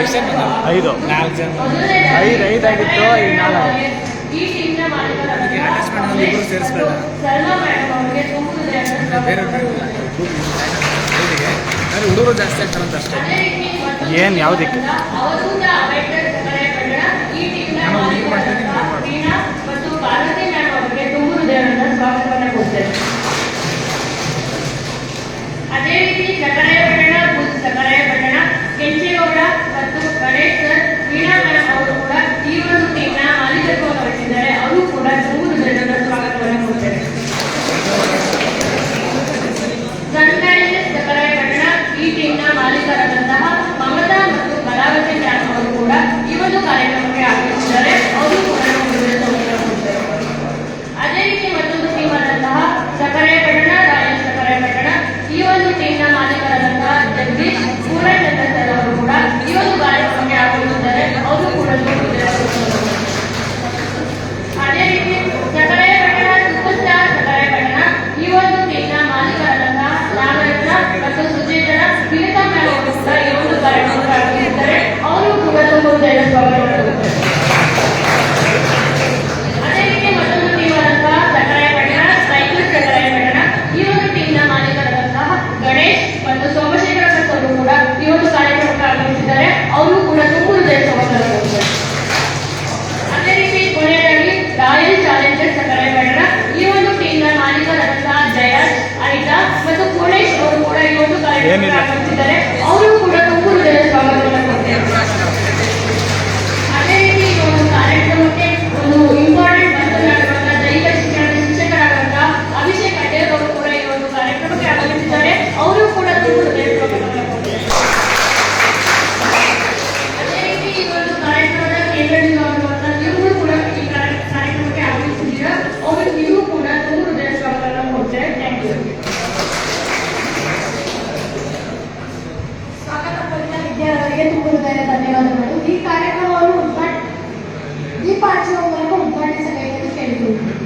5 4 ಜನ 5 ಆಗಿತ್ತು ಈಗ 4 ಅಟ್ಯಾಚ್ಮೆಂಟ್ ಸೇರಿಸ್ಬೇಡ ಬೇರೆ ಹುಡುಗರು ಜಾಸ್ತಿ ಆಗ್ತಾರಂತ ಅಷ್ಟೇ. ಏನು ಯಾವುದಕ್ಕೆ ನಾನು ಹುಡುಗಿ ಮಾಡ್ತೀನಿ. ಅದೇ ರೀತಿ ಸಕಲಯ ಪಟ್ಟಣ ಸಕಲಯ ಪಟ್ಟಣ ಕೆಂಚೇಗೌಡ ಮತ್ತು ಗಣೇಶ್ ಸರ್ ವೀಣಾ ಮೇಡಮ್ ಅವರು ಕೂಡ ಈ ಒಂದು ಟೀಮ್ನ ಮಾಲೀಕತ್ವವನ್ನು ವಹಿಸಿದ್ದಾರೆ. ಅವರು ಕೂಡ ತುಂಬು ಜನರ ಸ್ವಾಗತವನ್ನು ಕೊಡ್ತಾರೆ. ಸನ್ಗಣೇಶ ಸಕಲಯ ಪಟ್ಟಣ ಈ ಟೀಮ್ನ ಮಾಲೀಕರಾದಂತಹ ಮಮತಾ ಮತ್ತು ಕಲಾವತಿ ಮ್ಯಾಮ್ ಅವರು ಕೂಡ ಈ ಒಂದು ಕಾರ್ಯಕ್ರಮಕ್ಕೆ ಆಗಮಿಸಿದ್ದಾರೆ. ಅವರು ಕೂಡ ಕೊಡ್ತಾರೆ. ಅದೇ ರೀತಿ ಮತ್ತೊಂದು ಟೀಮ್ ಆದಂತಹ ಸಕಲಯ ಪಟ್ಟಣ ರಾಯಲ್ ಸಕಲಯ ಪಟ್ಟಣ ಈ ಒಂದು ಟೀಮ್ನ ಮಾಲೀಕರಾದಂತಹ ಜಗದೀಶ್ ಪೂರ್ಣಚಂದ್ರ ಸರ್ ಅವರು ಕೂಡ ಈ ಒಂದು ಕಾರ್ಯಕ್ರಮಕ್ಕೆ ಆಗಮಿಸಿದ್ದಾರೆ. ಅವರು ಕೂಡ ಅದೇ ರೀತಿ ಸಕಲಯ ಪಟ್ಟಣ ಸೂಪರ್ ಸ್ಟಾರ್ ಸಕಲಯ ಪಟ್ಟಣ ಈ ಒಂದು ಟೀಮ್ನ ಮಾಲೀಕರಾದಂತಹ ನಾಗರತ್ನ ಮತ್ತು ಸುಚೇತನ ವಿನಿತಾ ಮ್ಯಾಮ್ ಅವರು ಕೂಡ ಈ ಒಂದು ಕಾರ್ಯಕ್ರಮಕ್ಕೆ ಆಗಮಿಸಿದ್ದಾರೆ. ಅವರು ಕೂಡ ತುಂಬ ಸ್ವಾಗತ. ಅದೇ ರೀತಿ ಮತ್ತೊಂದು ಟೀಮ್ ಆದಂತಹ ಸಕಲಯ ಪಟ್ಟಣ ಸೈಕಲ್ ಸಕಲಯ ಪಟ್ಟಣ ಈ ಒಂದು ಟೀಮ್ನ ಮಾಲೀಕರಾದಂತಹ ಗಣೇಶ್ ಮತ್ತು ಸೋಮಶೇಖರ ಅವರು ಕೂಡ ಈ ಒಂದು ಕಾರ್ಯಕ್ರಮಕ್ಕೆ ಆಗಮಿಸಿದ್ದಾರೆ. ಅವರು ಕೂಡ ತುಂಬ ಸ್ವಾಗತ. ಅದೇ ರೀತಿ ಕೊನೆಯದಾಗಿ ರಾಯಲ್ ಚಾಲೆಂಜರ್ಸ್ ಸಕಲಯ ಪಟ್ಟಣ ಈ ಒಂದು ಟೀಮ್ನ ಮಾಲೀಕರಾದಂತಹ ಜಯರಾಜ್ ಅನಿತಾ ಮತ್ತು ಪೂರ್ಣೇಶ್ ಅವರು ಕೂಡ ಈ ಒಂದು ಕಾರ್ಯಕ್ರಮಕ್ಕೆ ಆಗಮಿಸಿದ್ದಾರೆ. ಅವರು ಕೂಡ ತುಂಬ ಸ್ವಾಗತವನ್ನು ಕೊಡ್ತಾರೆ. ಅದೇ ರೀತಿ ಈ ಒಂದು ಕಾರ್ಯಕ್ರಮಕ್ಕೆ ಒಂದು ಇಂಪಾರ್ಟೆಂಟ್ ಮಾತನಾಡುವಂತಹ ದೈಹಿಕ ಶಿಕ್ಷಣದ ಶಿಕ್ಷಕರಾದಂತಹ ಅಭಿಷೇಕ್ ಅಡ್ಡೇರ್ ಅವರು ಕೂಡ ಈ ಒಂದು ಕಾರ್ಯಕ್ರಮಕ್ಕೆ ಆಗಮಿಸಿದ್ದಾರೆ. ಅವರು ಕೂಡ ತುಂಬ ಸ್ವಾಗತವನ್ನು ಕೊಡ್ತಾರೆ. ಅದೇ ರೀತಿ ಈ ಒಂದು ಕಾರ್ಯಕ್ರಮದ ಕೇಂದ್ರದಿಂದ ನೀವು ಕೂಡ ಈ ಕಾರ್ಯಕ್ರಮಕ್ಕೆ ಆಗಮಿಸಿದ್ದೀರಾ. ಅವರು ನೀವು ಕೂಡ ತುಂಬ ಸ್ವಾಗತವನ್ನು ಕೊಡ್ತಾರೆ. Thank you. ಸ್ವಾಗತ ಕೋರಿದ ವಿದ್ಯಾರ್ಥಿಗಳಿಗೆ ತುಂಬ ಹೃದಯದ ಧನ್ಯವಾದಗಳು. ಈ ಕಾರ್ಯಕ್ರಮವನ್ನು ದೀಪ ಹಚ್ಚುವ ಮೂಲಕ ಉದ್ಘಾಟಿಸಬೇಕೆಂದು ಕೇಳಿಕೊಳ್ಳುತ್ತೇನೆ.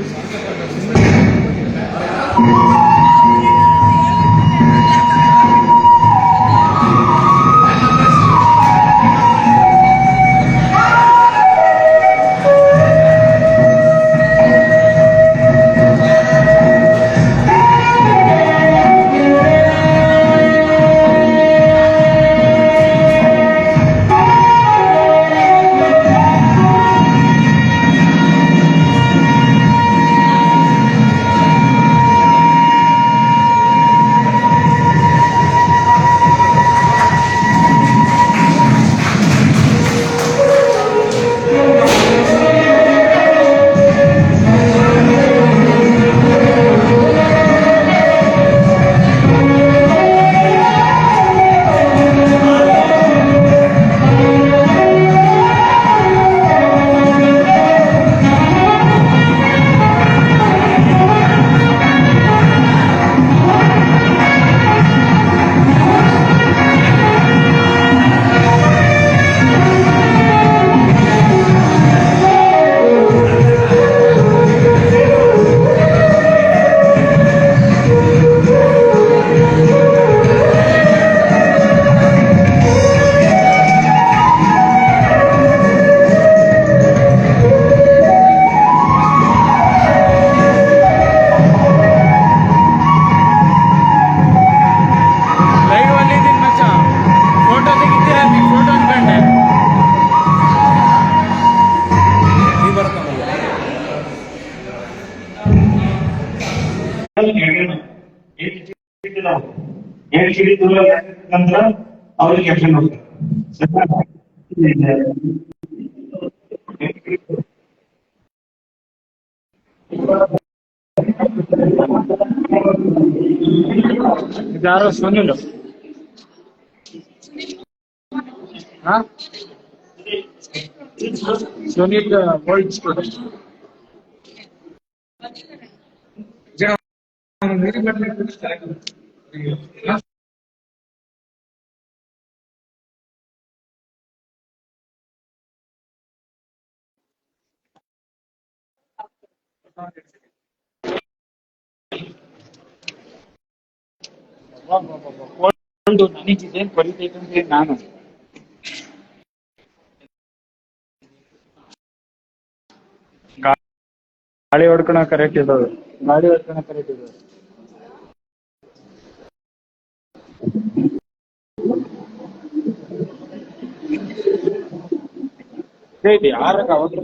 ನಂತರ ಅವ್ರಿಗೆ ಕ್ಯಾಪ್ಷನ್ ಹೋಗ್ತಾರೆ. ಯಾರೋ ಸುನಿಲ್ ಸುನಿಲ್ ವರ್ಲ್ಡ್ ಸ್ಟೂಡೆಂಟ್ ನನಗಿದೇನು ಬರೀತೈತಂದ್ರೆ ನಾನು ಗಾಳಿ ಹೊಡ್ಕೊಳ ಕರೆಕ್ಟ್ ಇದಾವೆ. ಗಾಳಿ ಹೊಡ್ಕೊಳ ಕರೆಕ್ಟ್ ಇದಾವೆ. ಯಾರಾಗ ಅವತ್ತು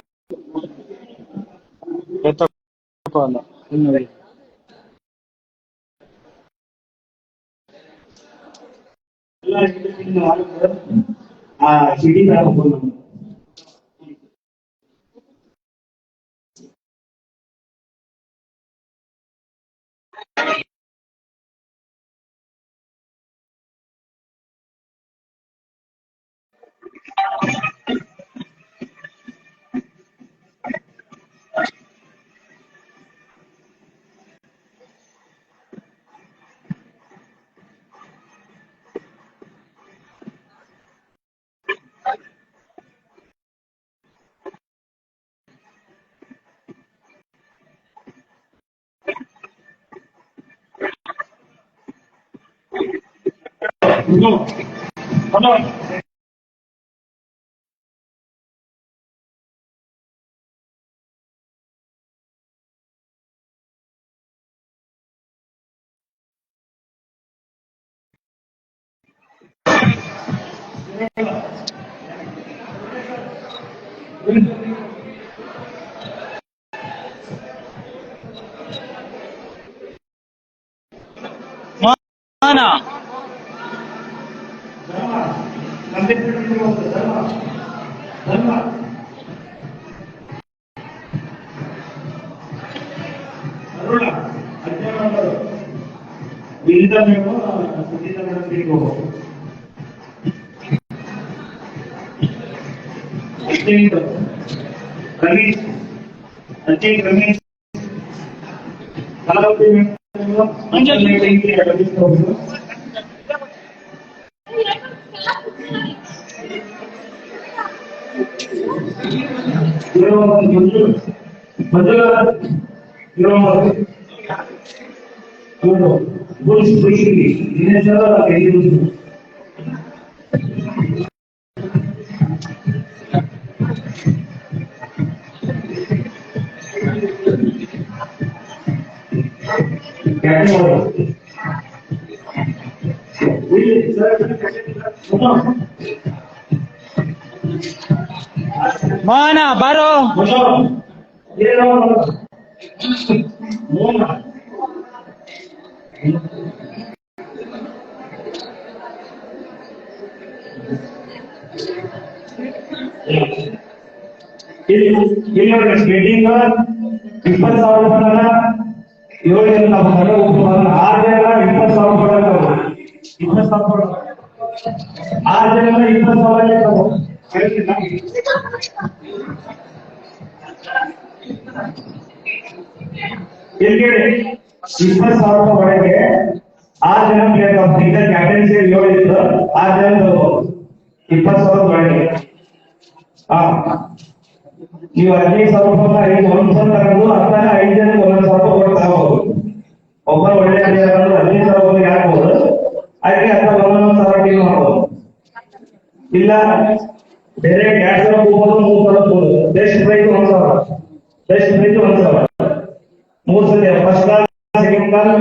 ಅಲ್ಲ ಇನ್ನು ಆ ಸಿಡಿ ಹೋಗ್ಬೋದು. ಹಲೋ ಇಲ್ಲಿಂದ ನೀವು ರಮೇಶ್ ಅಜಯ್ ರಮೇಶ್ ಮೋಹನ ಬಾರೋ. ಮೀಟಿಂಗ್ 20,000 ರೂಪಾಯಿ 7 ಜನ 6 ಜನ 20,000 ರೂಪಾಯಿ 20,000 6 ಜನ 20,000 ಎಲ್ಲಿಗೆ 20,000 ಒಳಗೆ 6 ಜನ ಕ್ಯಾಟನ್ಸಿ 7 ಇತ್ತು 6 ಜನ 20,000 ಒಳಗೆ ನೀವು 15,000 ರೂಪಾಯಿ ಒಂದ್ಸಲ ತಗೊಂಡು ಅರ್ಥ 5 ಜನ 1,000 ರೂಪಾಯಿ ತಗೋಬಹುದು. ಒಬ್ಬ ಒಳ್ಳೆ 15,000 ರೂಪಾಯಿ ಹಾಕ್ಬಹುದು. ಅದಕ್ಕೆ ಅರ್ಥ 1,000 ಟೀಮ್ ಮಾಡ್ಬೋದು. ಇಲ್ಲ ಬೇರೆ 2,000 ಹೋಗ್ಬೋದು 3,000 ಹೋಗ್ಬೋದು. ಬೆಸ್ಟ್ ಪ್ರೈಸ್ 1,000 ಬೆಸ್ಟ್ ಪ್ರೈಸ್ 1,000 3 ಸಲ first call second call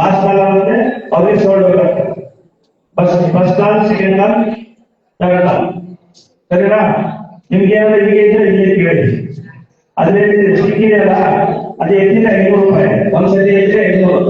last call ಆಗುತ್ತೆ. ಅವ್ರಿಗೆ ಸೋಲ್ಡ್ ಹೋಗುತ್ತೆ. First call second call third call ಸರಿನಾ? ನಿಮ್ಗೆ ಏನಾದ್ರು ಹೀಗೆ ಇದ್ರೆ ಹೀಗೆ ಕೇಳಿ. ಅದೇ ಸಿಕ್ಕಿದೆಯಲ್ಲ ಅದು ಹೆಚ್ಚಿನ 500 ರೂಪಾಯಿ ಒಂದ್ಸತಿ ಇದ್ರೆ 500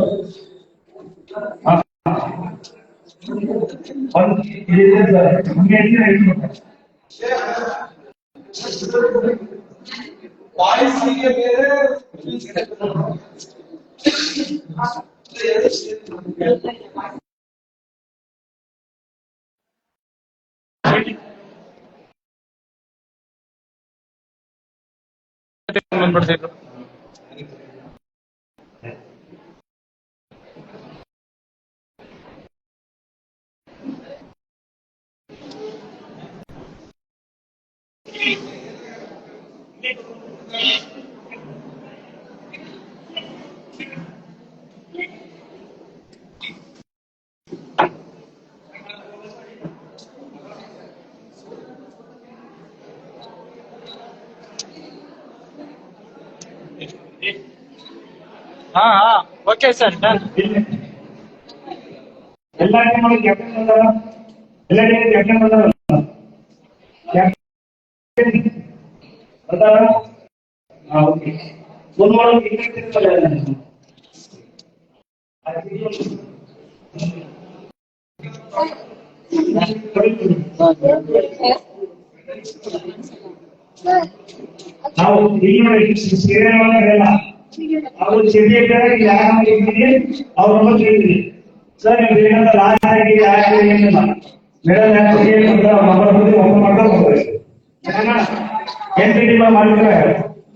ಬಂದ್ಬಿಡ್ತಿದ್ರು. ಹಾ ಹಾ ಓಕೆ ಸರ್ ಡನ್. ಎಲ್ಲ ಟೀಮ್ ಕ್ಯಾಪ್ಟನ್ ಬಂದಾರ, ಎಲ್ಲ ಟೀಮ್ ಕ್ಯಾಪ್ಟನ್ ಬಂದಾರ, ಕ್ಯಾಪ್ಟನ್ ಬಂದಾರ. ಹಾ ಓಕೆ. ಒಂದು ಮಾಡೋದು ಕ್ರಿಕೆಟ್ ನಾವು ಹೇಳಲ್ಲ, ಅವರು ಚೇಟಿ ಅವ್ರ ನಂಬರ್ ಕೇಳಿದ್ರಿ ಸರ್. ನೀವು ಬೇಕಂತ ಲಾಸ್ಟ್ ಆಗಿ ಏನಿಲ್ಲ ಮೇಡಮ್ ನಂಬರ್ ಬಂದು ಓಪನ್ ಮಾಡ್ಕೊಂಡು ಹೋಗ್ಬೇಕು. NPT ಮಾಡಿದ್ರೆ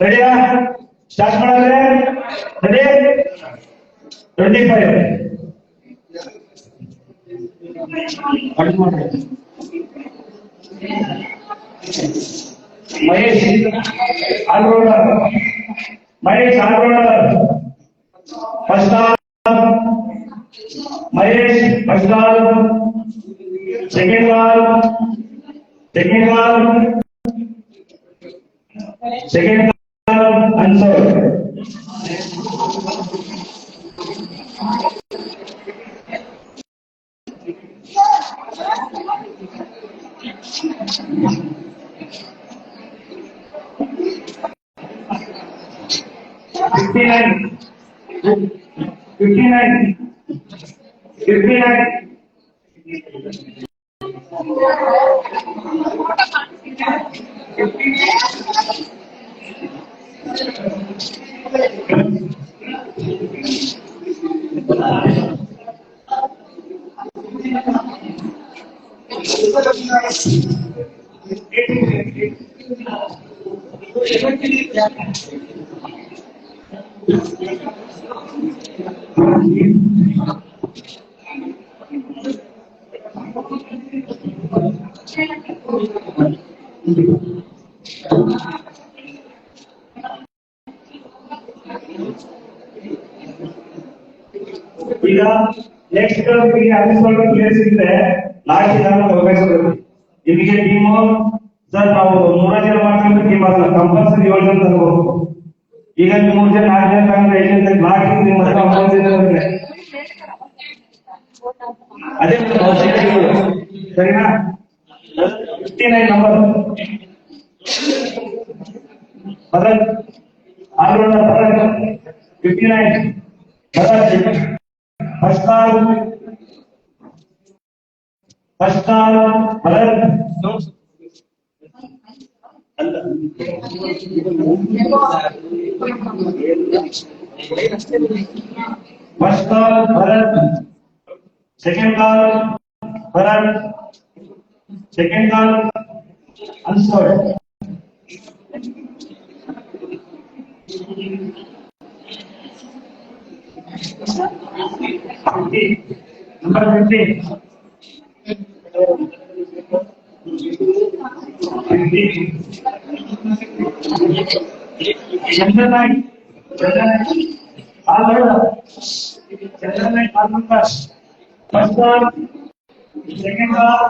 ರೆಡಿಯಾ? ಸ್ಟಾರ್ಟ್ ಮಾಡಿದ್ರೆ ready? 25 Mahesh allrounder, Mahesh allrounder first ball, Mahesh first ball, second ball, second ball, second ball answer. ಈಗ ನೆಕ್ಸ್ಟ್ ಆಫೀಸ್ಗಳ ಪ್ಲೇಸ್ ಇದ್ರೆ ಲಾಸ್ಟ್ ನಾನು ಹೋಗ್ಬೇಕು. ನಿಮಗೆ ಟೀಮ್ ಸರ್ ನಾವು 3 ಜನ ಮಾಡ್ಕೊಂಡು ಟೀಮ್ ಆಗಲ್ಲ, ಕಂಪಲ್ಸರಿ 7 ಜನ ತಗೋಬೇಕು. ಈಗ 3 ಜನ 4 ಜನ ತಗೊಂಡ್ರೆ 5 ಜನ ಲಾಸ್ಟ್ ನಿಮ್ಮ ಹತ್ರ 9 ಜನ ಇರುತ್ತೆ. ಅದೇ ಸರಿನಾ? 59 number Bharat all rounder Bharat 59 Bharat first ball Bharat first ball Bharat, second ball Bharat, second ball unsold. Number 50. 50. General line. All order. General line. All numbers. First ball. Second ball.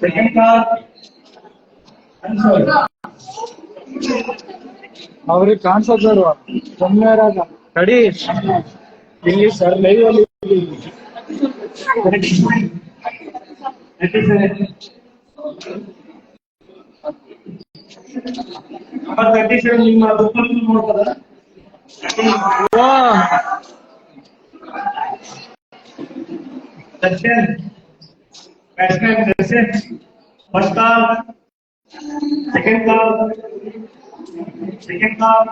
Second ball. Answer. ಅವ್ರಿಗೆ ಕಾಣಿಸೋದು ಸುಮ್ಮನೆ ಇರಾಗ ಕಡಿ ಇಲ್ಲಿ ಸರ್ ಲೈವ್ ಅಲ್ಲಿ ನಿಮ್ಮ ನೋಡ್ಬೋದ Darshan batsman Darshan first ball, second ball, second ball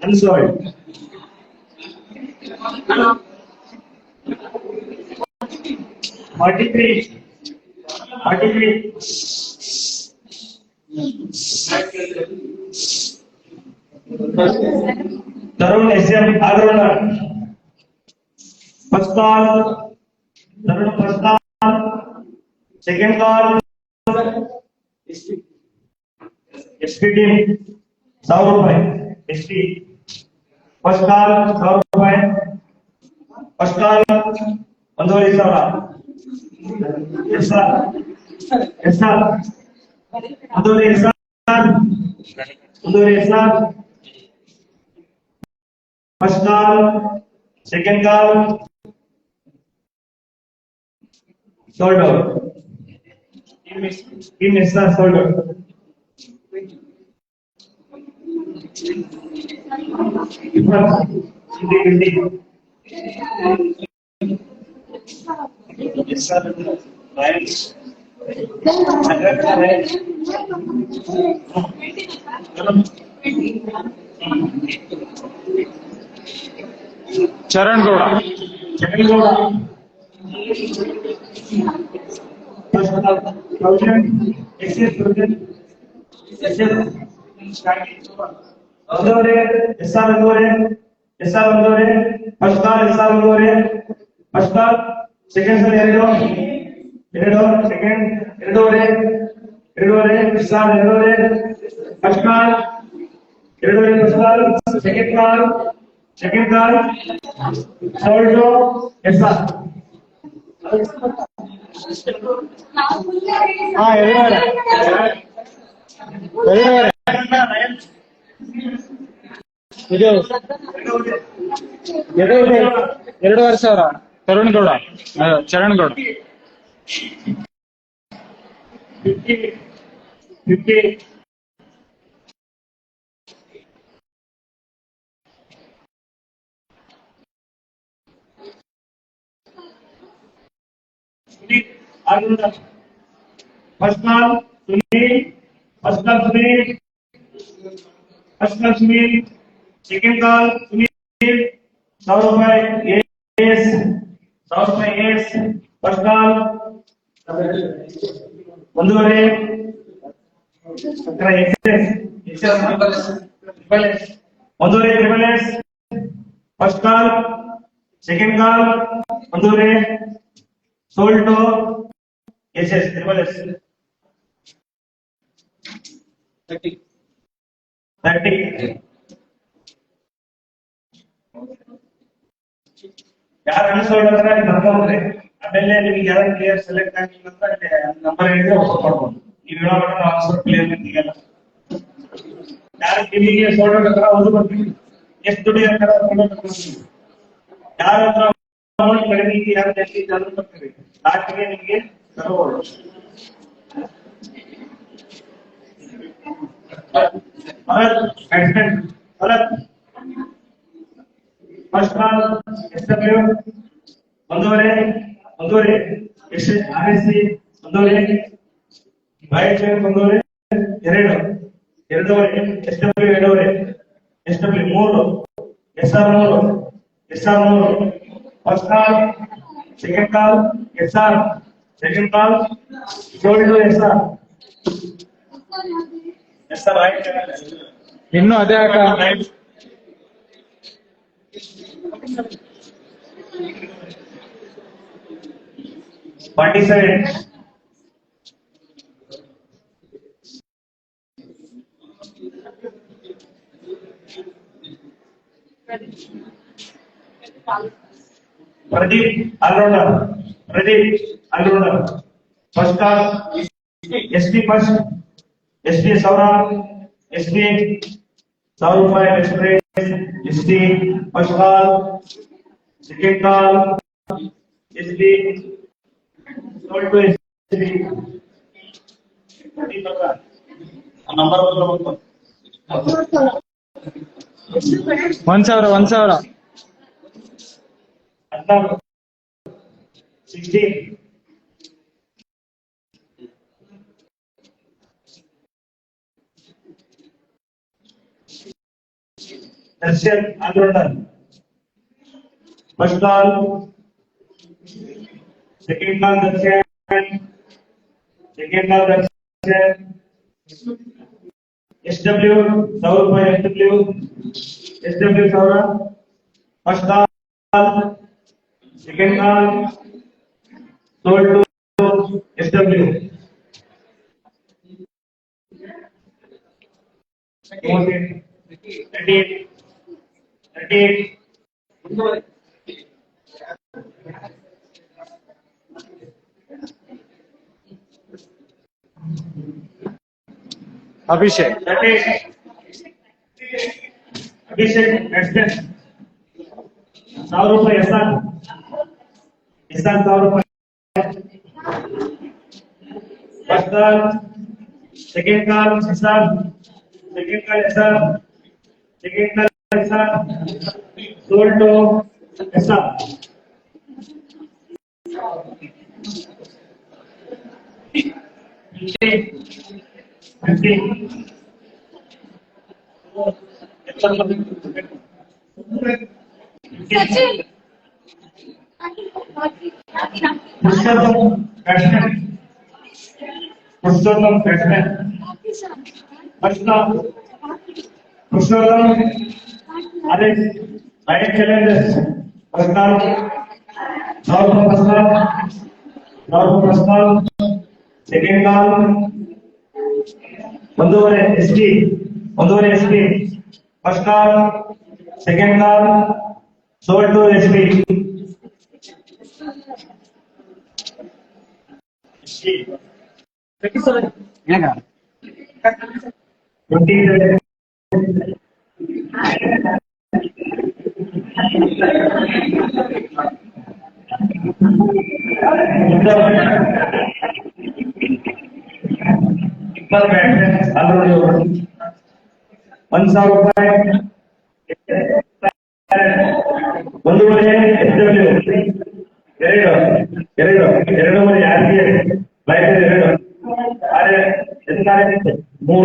unsold. 43 Tarun SM all-rounder. First ball, Tarun first ball, second ball, SP team 100 rupees. SP first ball 100 rupees. First ball 1,500. Yes sir. Yes sir. 1,500. ಮುಂದುವರಿ sir. First call, second call, sold out. Team sir sold out. Charan Gowda. ಒಂದೂವರೆ S R ಒಂದೂವರೆ first call S R ಒಂದೂವರೆ first call. Second ಸಲ ಎರಡು second ಎರಡೂವರೆ S R ಎರಡೂವರೆ first call ಎರಡೂವರೆ first call. Second call sold S R. ಹಾ, ಎರಡೂವರೆ. ಇದು 2,500 Tarun Gowda, Charan Gowda. 50 first call Sunil, second काल सुनील, 100 रुपए एस, फर्स्ट काल ಒಂದೂವರೆ triple S first call, second call ಒಂದೂವರೆ sold to S triple S 30 ಯಾರು ಅನ್ಸೋಲ್ಡ್ ಅಂದ್ರೆ ಬರ್ಕೊಂಡ್ರೆ ಆಮೇಲೆ ನಿಮ್ಗೆ ಯಾರು ಕ್ಲಿಯರ್ ಸೆಲೆಕ್ಟ್ ಆಗಿಲ್ಲ ಅಂತ ನಂಬರ್ ಹೇಳಿದ್ರೆ ಹೊಸ ಕೊಡ್ಬೋದು. ನೀವು ಹೇಳೋವಾಗ ಆನ್ಸರ್ ಕ್ಲಿಯರ್ ಸಿಗಲ್ಲ. ಯಾರು ನಿಮಗೆ ಸೋಲ್ಡ್ ಹತ್ರ ಒಂದು ಬರ್ತೀವಿ, ಎಷ್ಟು ದುಡ್ಡು ಯಾರು ಹತ್ರ ಅಮೌಂಟ್ ಕಡಿಮೆ ಯಾರು ಜಾಸ್ತಿ ಜಾಸ್ತಿ ಬರ್ತೀವಿ, ಲಾಸ್ಟ್ಗೆ ನಿಮಗೆ ತಗೋಬೋದು. फर्स्ट काल एसडब्ल्यू ಒಂದೂವರೆ ಎಸ್ ಆರ್ಎಸ್ಸಿ ಒಂದೂವರೆ ವೈಟ್ ಚೇರ್ ಒಂದೂವರೆ ಎರಡೂವರೆ ಎಸ್ಡಬ್ಲ್ಯೂ ಎರಡೂವರೆ SW 3 SR 3 first call second call SR second call sold SR white ಇನ್ನು ಅದೇ ಆಟ. 47 Pradeep allrounder first call SP first SP सौरा एसपी 100 रुपए express SP first call second call SP sold to SP number 1,000 16 Darshan allrounder first call second call Darshan SW 100 रुपए SW 100 first call second काल sold to SW 38 ಆ Abhishek. Abhishek next 1000 ರೂಪಾಯಿ. SR 1000 ರೂಪಾಯಿ. First call, second call SR, second call SR, second call SR, sold to SR. Purushottam batsman Purushottam अरे right challengers प्रस्ताव प्रस्ताव second call ಒಂದೂವರೆ SP first call, second call, sold to SP. Already 1000 ರೂಪಾಯಿ. ಒಂದೂವರೆ ಎರಡೂವರೆ ಯಾರಿಗೆ ಲೈಟ್ 2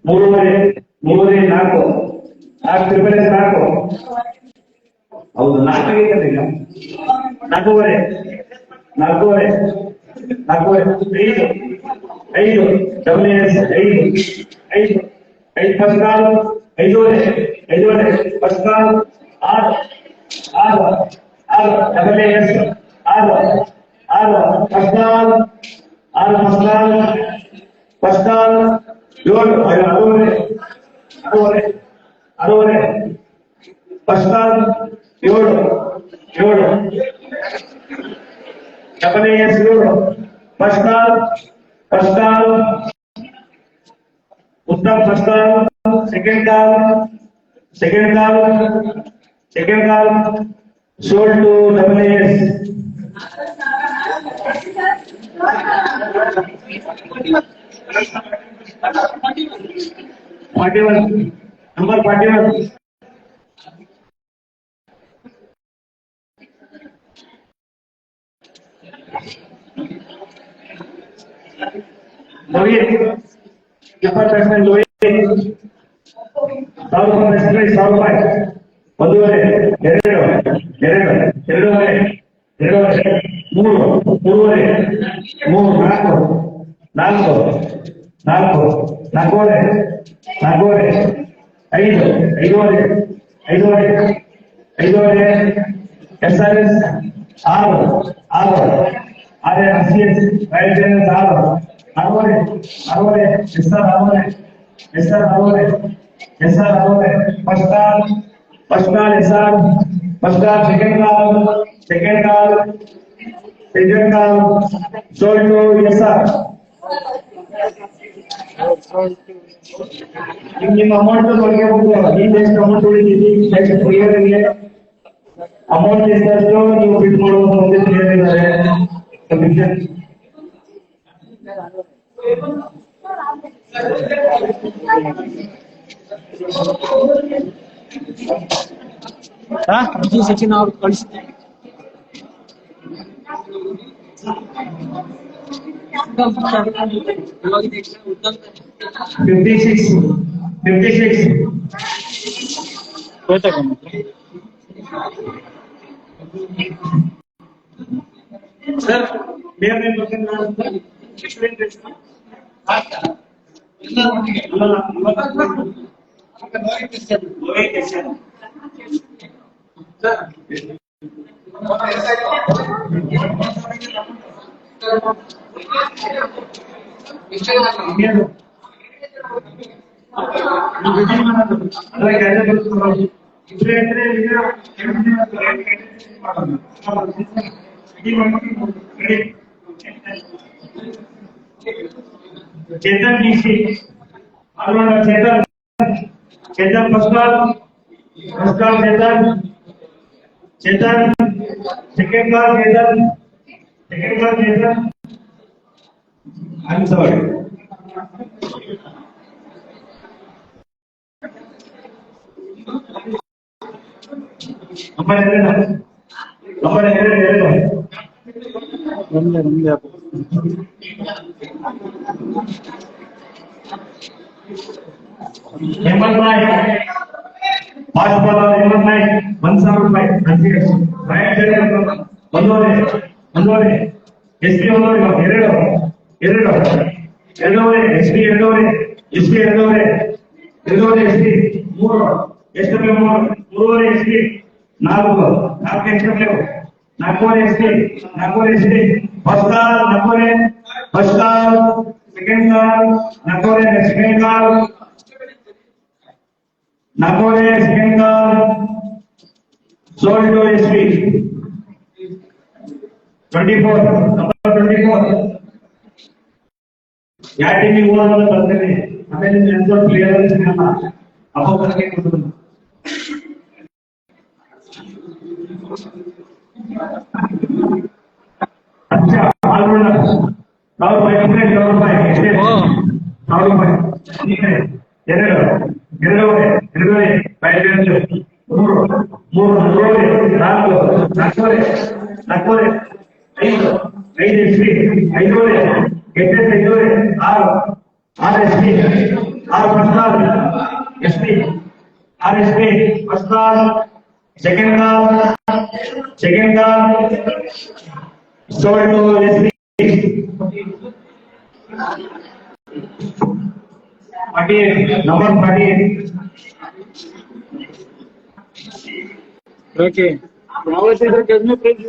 ಮೂರುವರೆ 4 ತ್ರಿಬಲ್ 4 ಹೌದು 4 ಈಗ 4 5 double S 5 first call 5 first call 6 double S 6 first call 7 6 first call 7 double S 7 first call Uttam first call, second call sold to double S. Number 41 Lohit 1000 ರೂಪಾಯಿ. ಒಂದೂವರೆ 2 ಎರಡೂವರೆ 3 ಮೂರುವರೆ 4 ನಾಲ್ಕೂವರೆ 5 SRS 6 RCS right 6 SR first call SR second call sold to SR. ನಿಮ್ಮ amount ಬಗ್ಗೆ ಎಷ್ಟು amount ಉಳಿದಿದೆ next clear ಇದೆ. ಅಮೌಂಟ್ ಎಷ್ಟು ನೀವು ಬಿಡ್ ಮಾಡೋದು ಅಂತ ಹೇಳಿದ್ದಾರೆ. ಸಚಿನ್ ಅವ್ರು ಕಳಿಸ್ತಾರೆ. 56 सर मेरे Chetan DC allrounder Chetan Chetan first call Chetan second call Chetan I'm sorry. Number ಎರಡು ನಮ್ದೆ ಹೇಮಂತ್ ನಾಯ್ಕ್ ಫಾಸ್ಟ್ ಬಾಲರ್ ಹೇಮಂತ್ ನಾಯ್ಕ್ 1,000 ರೂಪಾಯಿ ಒಂದೂವರೆ ಎಸ್ಪಿ ಒಂದೂವರೆ ಎರಡೂವರೆ ಎಸ್ಪಿ ಎರಡೂವರೆ ಎಸ್ಪಿ ಮೂರು ಎಸ್ಪಿ ಮೂರುವರೆ ಎಸ್ಪಿ ನಾಲ್ಕು ಎಸ್ಪಿ ನಾಲ್ಕೂವರೆ SP first call second call ನಾಲ್ಕೂವರೆ second call sold to SP 24 number 24 या टीम में वाला करते हैं हमें नेटवर्क प्लेयर से करना अब करके अच्छा ऑलराउंडर राहुल भाई ठीक है ಎರಡೂವರೆ ಮೂರುವರೆ ನಾಲ್ಕೂವರೆ ಐದು ಎಸ್ಪಿ ಐದೂವರೆ ಆರು SP first call second call sold to SP 48 number 48 okay ಯಾವತ್ತಿದ್ರು ಕಡಿಮೆ ಪ್ರೈಸ್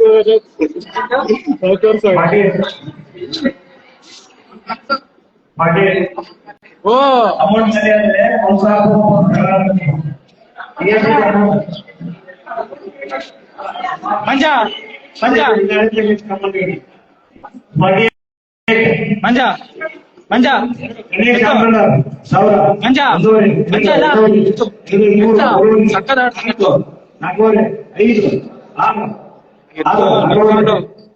ಓ ಅಮೌಂಟ್ ಸರಿ ಅಂದ್ರೆ ಮಂಜ ನಾಲ್ಕೂವರೆ ಐದು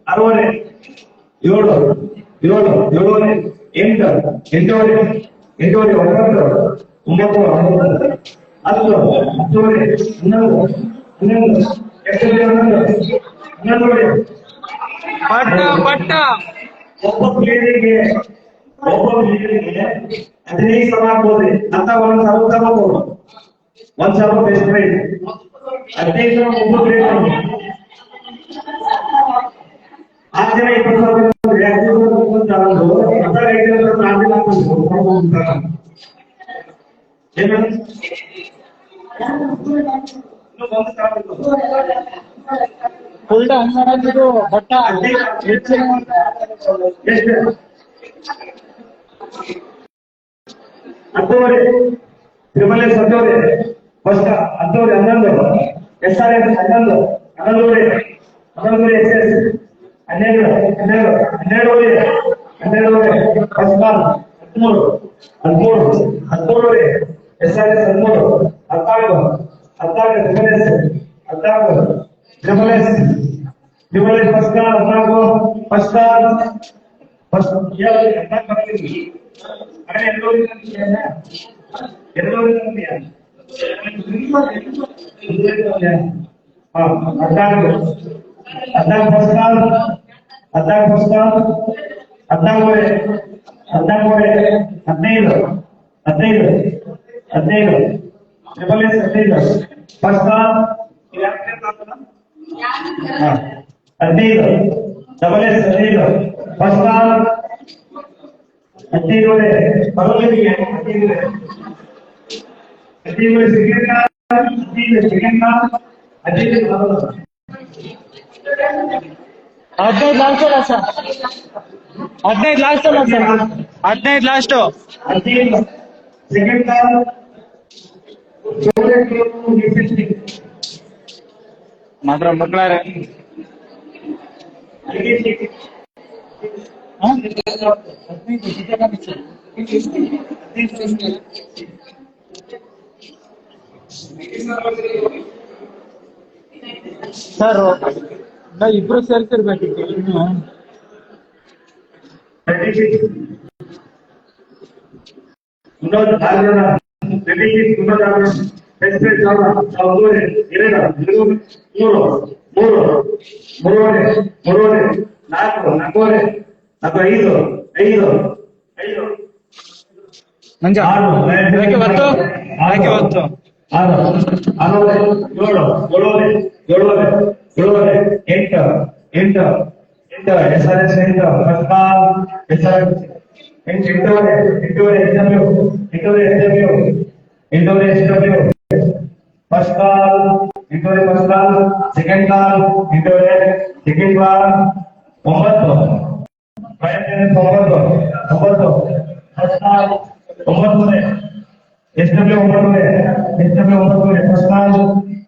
ಆರೂವರೆ ಏಳುವರೆ ಎಂಟೂವರೆ ಒಂಬತ್ತು ಹತ್ತುವರೆ ಹನ್ನೊಂದುವರೆ ಒಬ್ಬ ಪ್ಲೇಯರಿಗೆ 15 ಸಾವಿರ ಆಗ್ಬೋದು ಅಂತ 1,000 ತಗೋಬಹುದು 1,000 ಬೆಸ್ಟ್ ಪ್ರೈಸ್ 15 ಸಾವಿರ ಒಬ್ಬ ಪ್ಲೇಯರ್ 6 ಜನ 20 ಸಾವಿರ ಫುಲ್ ಡೌನ್ ಮಾಡೋದು ಬಟ್ಟ ಹತ್ತುವರೆ ತ್ರಿಬಲ್ ಎಸ್ ಹತ್ತುವರೆ ಫಸ್ಟ್ ಹತ್ತುವರೆ 11 SRS 11 11 SS 12 first call 13 SRS 13 14 triple S first call 14 first call first ಹದಿನೈದು ಲಾಸ್ಟ್ ಸೆಕೆಂಡ್ ಕಾಲ್ ಮಾತ್ರ ಮಕ್ಕಳಾರೆ ಸರ್ ಇಬ್ರು ಸೇರ್ತಿರ್ಬೇಕಿತ್ತು ಇನ್ನು. ಇನ್ನೊಂದು 4 ಜನ ಮೂರುವರೆ 4 ನಾಲ್ಕೂವರೆ 5 ಮಂಜ ಯಾಕೆ ಹೊತ್ತು 8 SRS 8 first call second call second call 9 first call 9 SW 9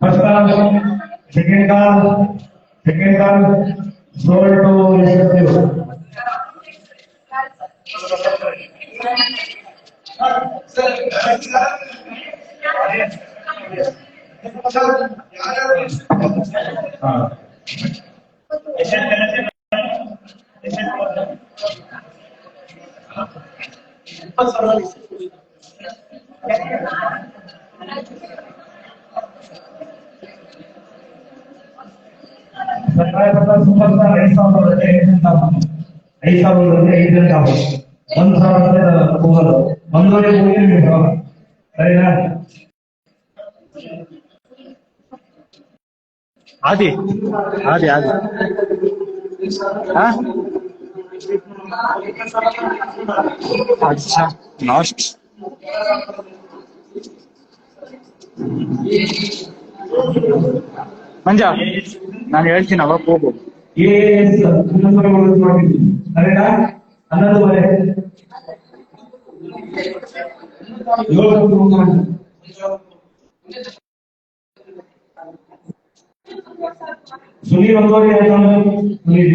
first call second call sold to SW. Super 5,000 ಹೋಗೋದು 1,500 ಹೋಗಿ ಸರಿನಾ? ಆದಿ अच्छा लास्ट ಮಂಜ ನಾನು ಹೇಳ್ತೀನಿ ಅವಾಗ ಹೋಗು. ಸರಿನಾ? 11:30 ಸುನೀಲ್ 1:30 ಸುನೀಲ್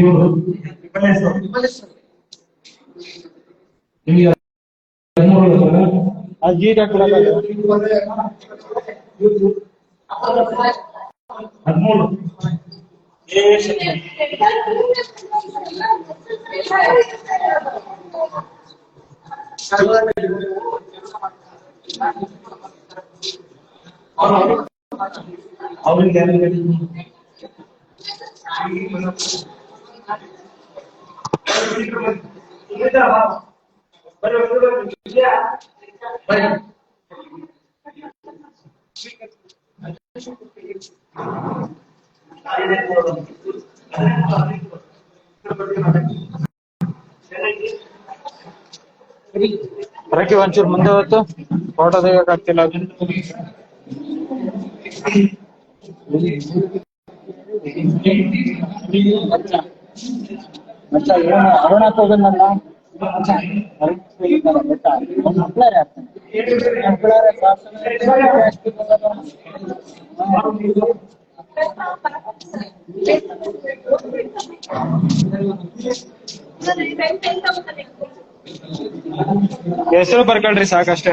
ನಿಮಗೆ 13 ಅಜೀತ್ 13 ಅವ್ರಿಗೆ ಬರಕ್ಕೆ ಒಂಚೂರು ಮುಂದೆ ಹೊತ್ತು ಫೋಟೋ ತೆಗಿಯಕ್ಕಾಗ್ತಿಲ್ಲ. ಅರುಣಾಕ್ ಹೋಗಲ್ಲ ಹೆಸರು ಬರ್ಕೊಳ್ರಿ ಸಾಕಷ್ಟೇ.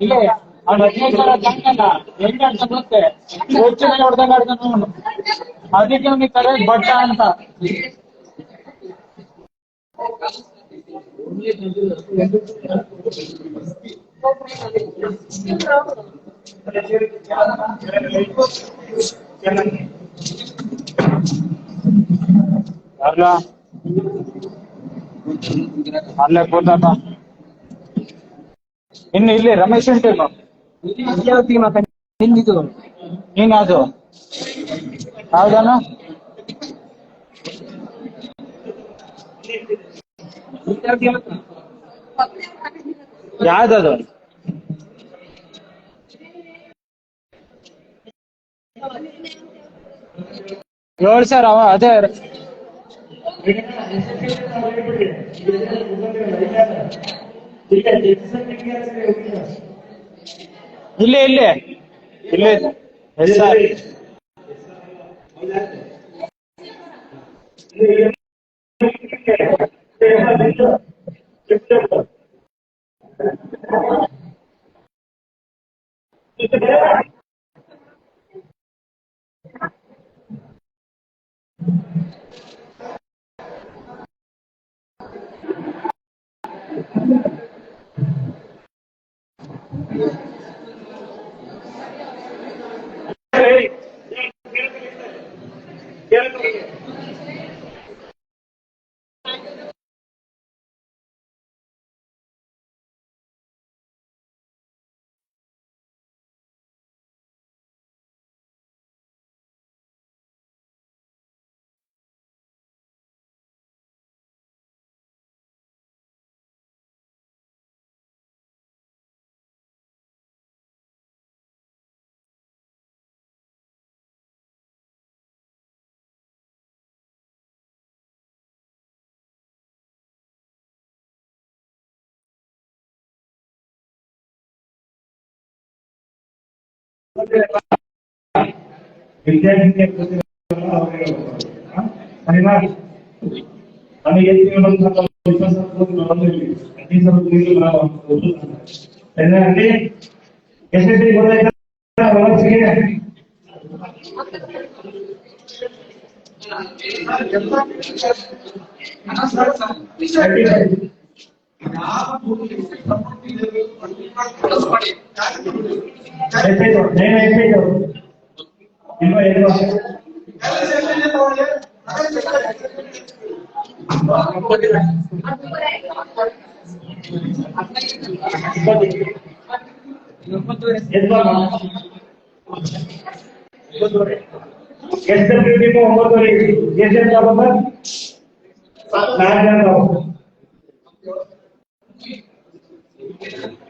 ಇಲ್ಲ ಅವ್ನು 15 ಸಾವಿರ ಜಾಂಗಲ್ಲ ಹೆಂಗ್ ಆಡ್ತಾನ ಮತ್ತೆ ಹೆಚ್ಚಿನ ಹೊಡೆದಂಗ ಆಡ್ತಾನ ಅವನು. ಅದಕ್ಕೆ ಅವ್ನಿಗೆ ಕರೆ ಬಟ್ಟ ಅಂತ. ಯಾರ್ಲ ಅಲ್ಲೇ ಕೂತಾತ. ಇನ್ನು ಇಲ್ಲಿ ರಮೇಶ್ ಟೀಮು ನಿಂದಿದು ನೀನದು ಯಾವ್ದಾನ ಯಾವ್ದದು 7,000 ಅವ ಅದೇ ಇಲ್ಲೇ ಇಲ್ಲೇ ಇಲ್ಲೇ ಎಸ್ ಆರ್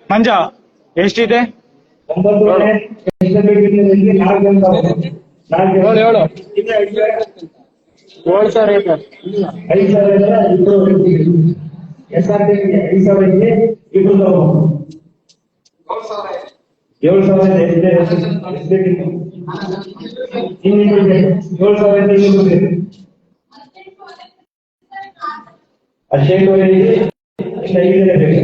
ಮಂಜ ಎಷ್ಟಿದೆ? 9 ಹೇಳು 7,000 ಐತೆ. 5,000 SRT 5,000 ಇಬ್ರು 7,000 ಇದೆ. 7,000 ಅಶೇಕ್ ಅವರಿಗೆ 5,000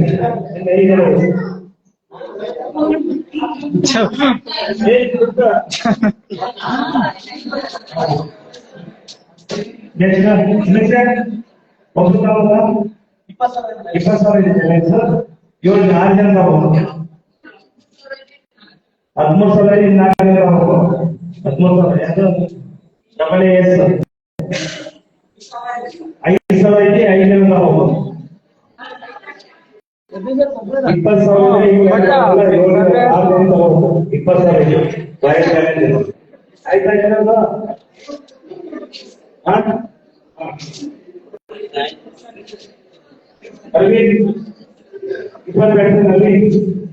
20,000 ಇದೆ ಸರ್. 6 ಜನ 13,000 13,000 ಅದು ಡಬಲ್ ಎಸ್ 5,000 ಇದೆ. 5 ಜನ 20,000 ಆಯ್ತಾ?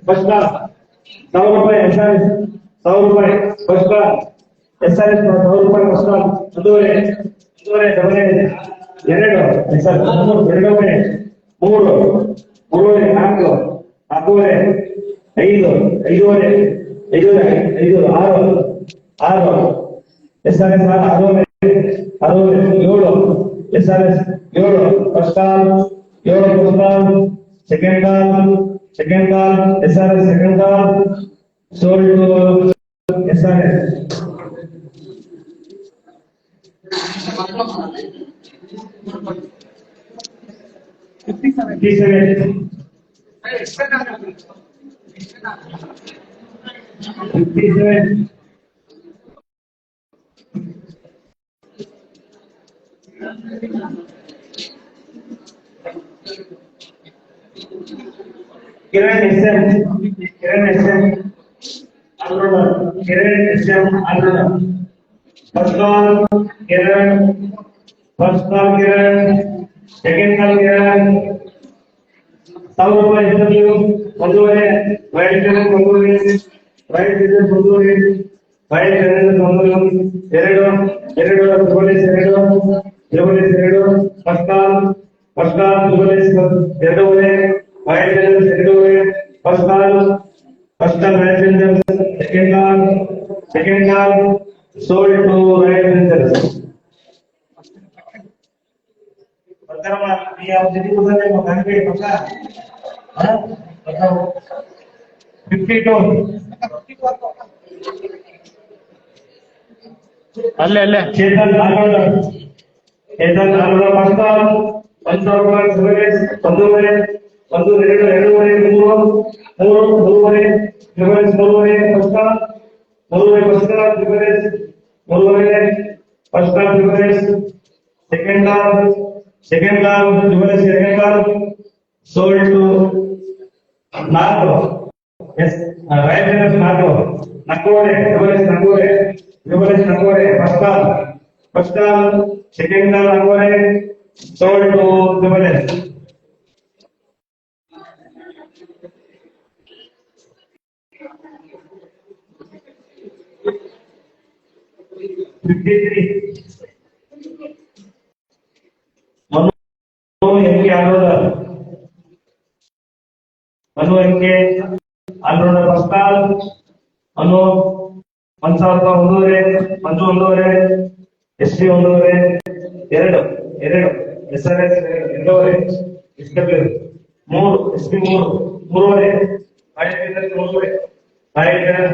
ಫಸ್ಟ್ ಕ್ಲಾಸ್ 1,000 ರೂಪಾಯಿ SRS 1,000 ರೂಪಾಯಿ ಫಸ್ಟ್ ಕ್ಲಾಸ್ SRS 1,000 ರೂಪಾಯಿ ಫಸ್ಟ್ ಕ್ಲಾಸ್. ಒಂದೂವರೆ ಡಬಲ್ 2 ಸರ್ 2 3 ಮೂರುವರೆ 4 4 5 5 6 SRS 6 7 SRS 7 first call 7 first call second call SRS second call sold SRS 57 Kiran SM Aruna first call Kiran second call Kiran 1,000 ರೂಪಾಯಿ interview ಒಂದೂವರೆ white ಒಂದೂವರೆ ಎರಡು 2 2 first call rivers ಎರಡೂವರೆ White Challengers ಎರಡೂವರೆ first call White Challengers second call sold to White Challengers jadi udah mau ganti maka 52 ಅಲ್ಲೇ ಚೇತನ್ ನಾಲ್ಕು first ಕಾಲ್ ಒಂದೂವರೆ ಎರಡೂವರೆ ಮೂರುವರೆ ರಿವರ್ಸ್ ಮೂರುವರೆ ಫಸ್ಟ್ ಕಾಲ್ ರಿವರ್ಸ್ ಮೂರುವರೆ first call rivers second call rivers second call sold to ನಾಲ್ಕು S right ನಾಲ್ಕು ನಕ್ಕೂವರೆ ರಿವರ್ಸ್ ನಕ್ಕೂವರೆ ಫಸ್ಟ್ ಕಾಲ್ ಸೆಕೆಂಡ್ ಕಾಲ್ ನಕ್ಕೂವರೆ sold to rivers all rounder first call ಅನ್ನು 1,000 ಒಂದೂವರೆ ಎಸ್ಪಿ ಒಂದೂವರೆ ಎರಡು SRS ಎರಡೂವರೆ SW ಮೂರು ಎಸ್ಪಿ ಮೂರುವರೆ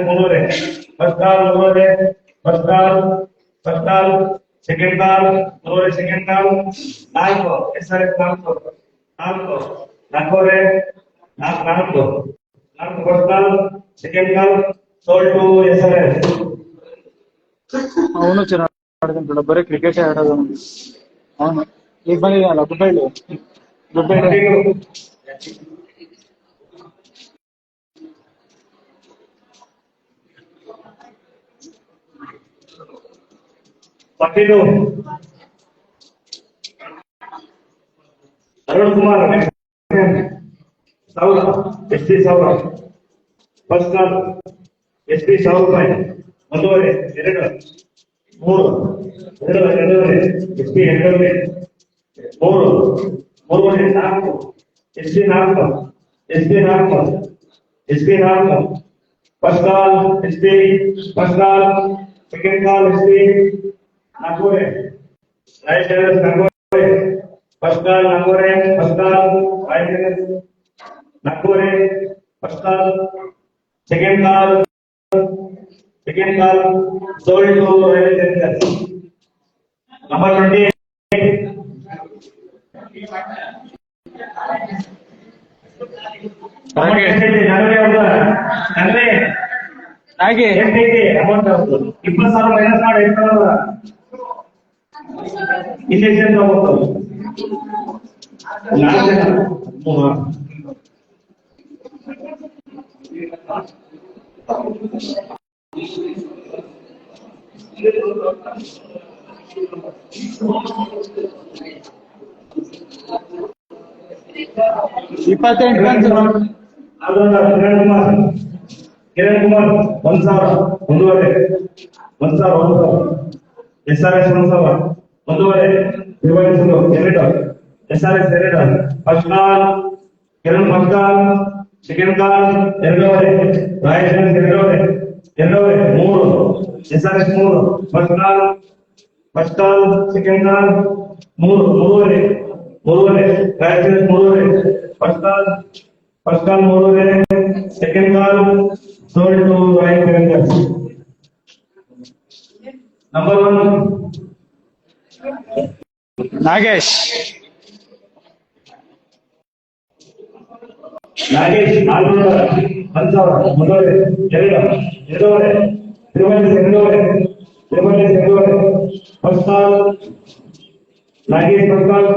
ಮೂರುವರೆ ಫಸ್ಟ್ ಕಾಲ್ ಸೆಕೆಂಡ್ ಕಾಲ್ ಮೂರುವರೆ ಸೆಕೆಂಡ್ ಕಾಲ್ ನಾಲ್ಕು SRS ನಾಲ್ಕೂವರೆ ನಾಲ್ಕು first call second call sold to SRS ಅವನು ಚೆನ್ನಾಗಿ ಆಡ್ಕೊಂಡ ಬರೀ ಕ್ರಿಕೆಟ್ ಆಡೋದು ಅವನು ಈಗ ಬಂದಿದ್ದಾನಲ್ಲ Gubballi Arun Kumar 1000 SP 1000 first call SP 1000 ರೂಪಾಯಿ ಒಂದೂವರೆ ಎರಡೂವರೆ SP ಎರಡೂವರೆ ಮೂರುವರೆ ನಾಲ್ಕು SP ನಾಲ್ಕು first call second call SP ನಾಲ್ಕೂವರೆ ರೈಟ್ ಚಾಲೆಂಜರ್ಸ್ ನಾಲ್ಕೂವರೆ ಫಸ್ಟ್ ಕಾಲ್ ರೈಟ್ ಚಾಲೆಂಜರ್ಸ್ ನಾಲ್ಕೂವರೆ first call second call sold to Right Challengers number 28 ಹಾಗೆ ಅಮೌಂಟ್ 20,000 ಮೈನಸ್ ಮಾಡಿ ಇಂಜೆಕ್ಷನ್ ತಗೋಬಹುದು ಕಿರಣ್ ಕುಮಾರ್ 1,000 ಒಂದೂವರೆ SRS 1,000 ಒಂದೂವರೆ ರಿವರ್ಸ್ ಎರಡು SRS ಎರಡು first call Kiran first call second ಕಾಲ್ ಎರಡೂವರೆ ರೈಟ್ ಎರಡೂವರೆ ಮೂರು SRS ಮೂರು ಫಸ್ಟ್ ಕಾಲ್ ಸೆಕೆಂಡ್ ಕಾಲ್ ಮೂರುವರೆ ರೈಟ್ ಮೂರುವರೆ ಫಸ್ಟ್ ಕಾಲ್ ಮೂರುವರೆ second call sold to Right Challengers number 1 Nagesh 1,000 ಒಂದೂವರೆ ಎರಡೂವರೆ ಎರಡೂವರೆ first call Nagesh first call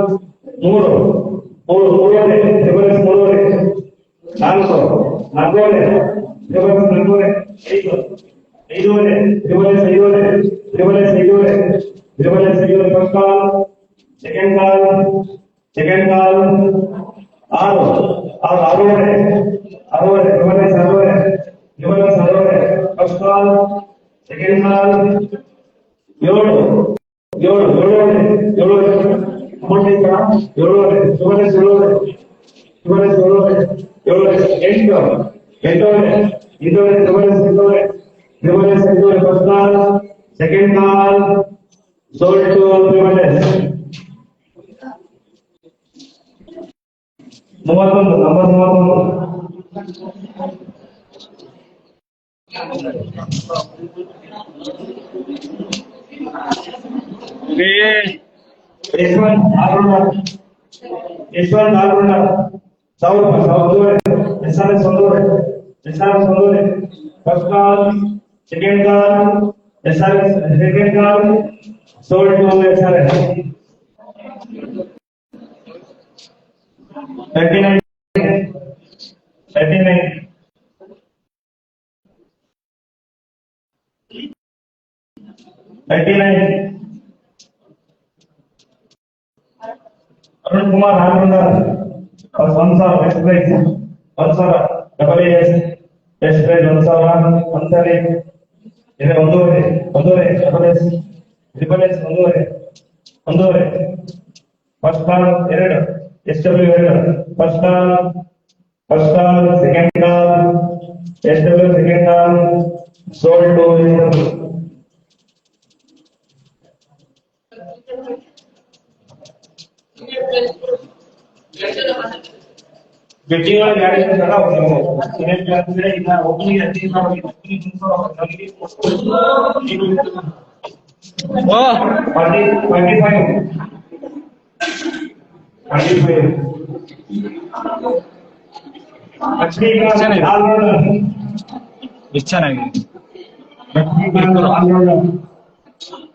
ಮೂರುವರೆ ರಿವರ್ಸ್ ಮೂರುವರೆ ನಾಲ್ಕೂವರೆ ರಿವರ್ಸ್ ನಾಲ್ಕೂವರೆ ಐದೂವರೆ ರಿವರ್ಸ್ ಐದೂವರೆ ಫಸ್ಟ್ ಕಾಲ್ ಸೆಕೆಂಡ್ ಕಾಲ್ ಆರೂವರೆ ರಿವರ್ಸ್ ಆರೂವರೆ ಫಸ್ಟ್ ಕಾಲ್ ಸೆಕೆಂಡ್ ಕಾಲ್ ಏಳುವರೆ ಅಮೌಂಟ್ ಐತಲ್ಲ 7 first call second call sold to Privilege. 31 number 31 Yashwanth allrounder 1000 SRS first call second call SRS second call sold to SRS 39 Arun Kumar allrounder 1000 X price 1000 double S S price 1000 ಒಂದೂವರೆ double S triple S ಒಂದೂವರೆ first call 2 SW 2 first call second call SW second call sold to SW. Betting ಒಳಗೆ ಯಾರು ಇರ್ತಾರ opening ಎಷ್ಟು ಚೆನ್ನಾಗಿದೆ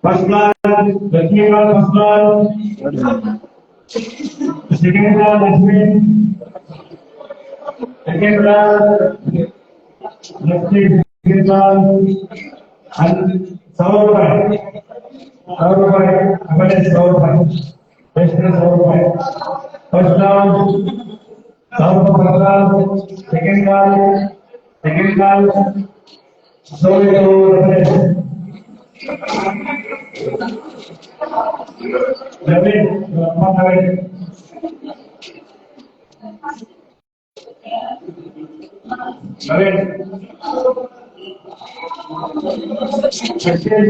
first class second class second class 1,000 ರೂಪಾಯಿ ಆಮೇಲೆ 1,000 ರೂಪಾಯಿ ಬೆಸ್ಟ್ 1,000 ರೂಪಾಯಿ ಫಸ್ಟ್ ಕ್ಲಾಸ್ 1,000 ರೂಪಾಯಿ second class sold to David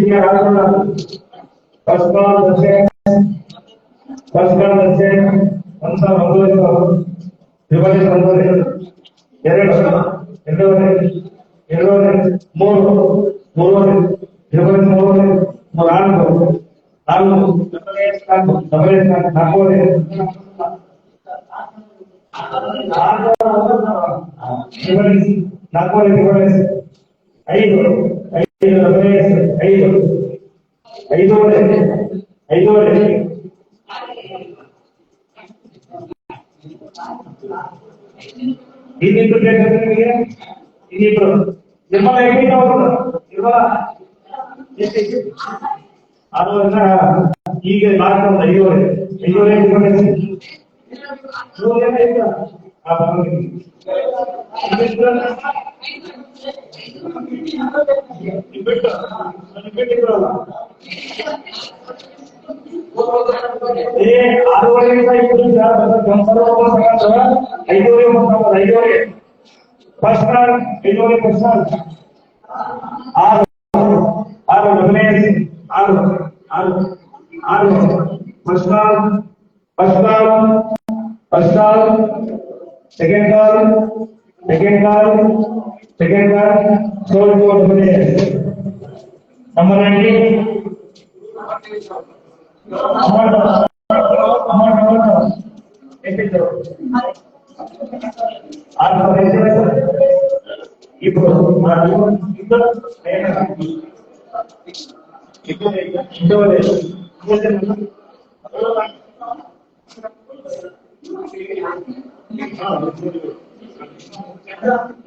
ಈಗ lockdown 5,500 first call 5,500 first call 6 first call second call sold to number 90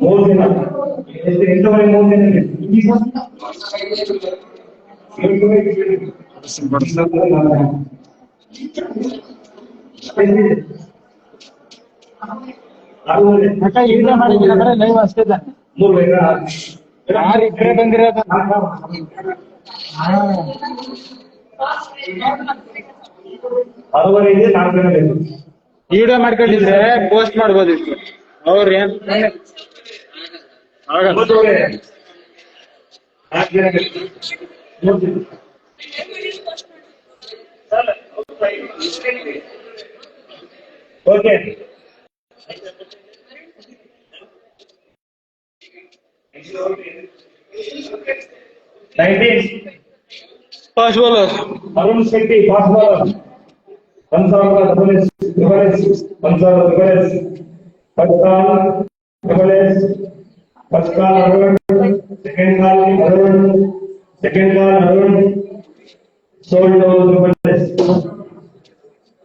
ಮೂರು ದಿನ ಎಂಟುವರೆ 3 ದಿನ ಲೈವ್ ಅಷ್ಟೇ ತಾನೆ 3 ಯಾರು ಈ ಕಡೆ ಬಂದಿರೋದು 6:30 ಇದೆ 4 ಜನ ಬೇಕು. ವಿಡಿಯೋ ಮಾಡ್ಕೊಂಡಿದ್ರೆ ಪೋಸ್ಟ್ ಮಾಡ್ಬೋದಿತ್ತು. ಅವ್ರ ಏನ್ ಆಗಲ್ಲ. 9:30 4 ಜನ ಬೇಕು. ನೋಡ್ತೀನಿ. Okay. Fast bowler Arun Shetty fast bowler 1,000 double S first call Arun second call Arun sold double S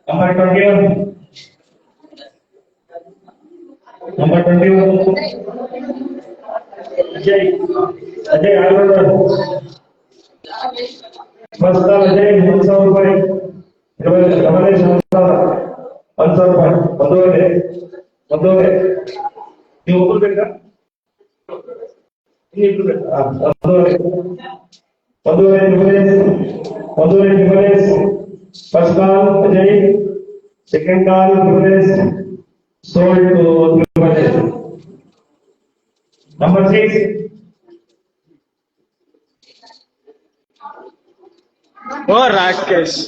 number 21 Ajay allrounder first call Ajay 1,000 ರೂಪಾಯಿ ಡಬಲ್ ಎಸ್ 1,000 ರೂಪಾಯಿ ಒಂದೂವರೆ ನೀವು ಒಬ್ಬರು ಬೇಕಾ ಇನ್ನಿಬ್ರು ಬೇಕಾ ಒಂದೂವರೆ double S first call Ajay second call double S sold to number 6 ಓ ರಾಕೇಶ್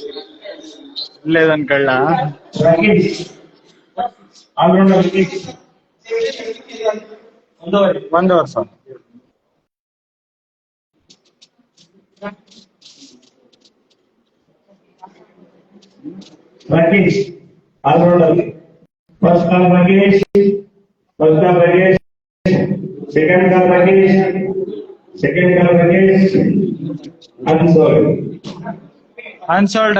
ಇಲ್ಲೇದನ್ಕಳ್ಳ ರಾಕೇಶ್ ಆಲ್ರೌಂಡರ್ 1 ವರ್ಷ Rakesh all rounder first call Rakesh second call Rakesh unsold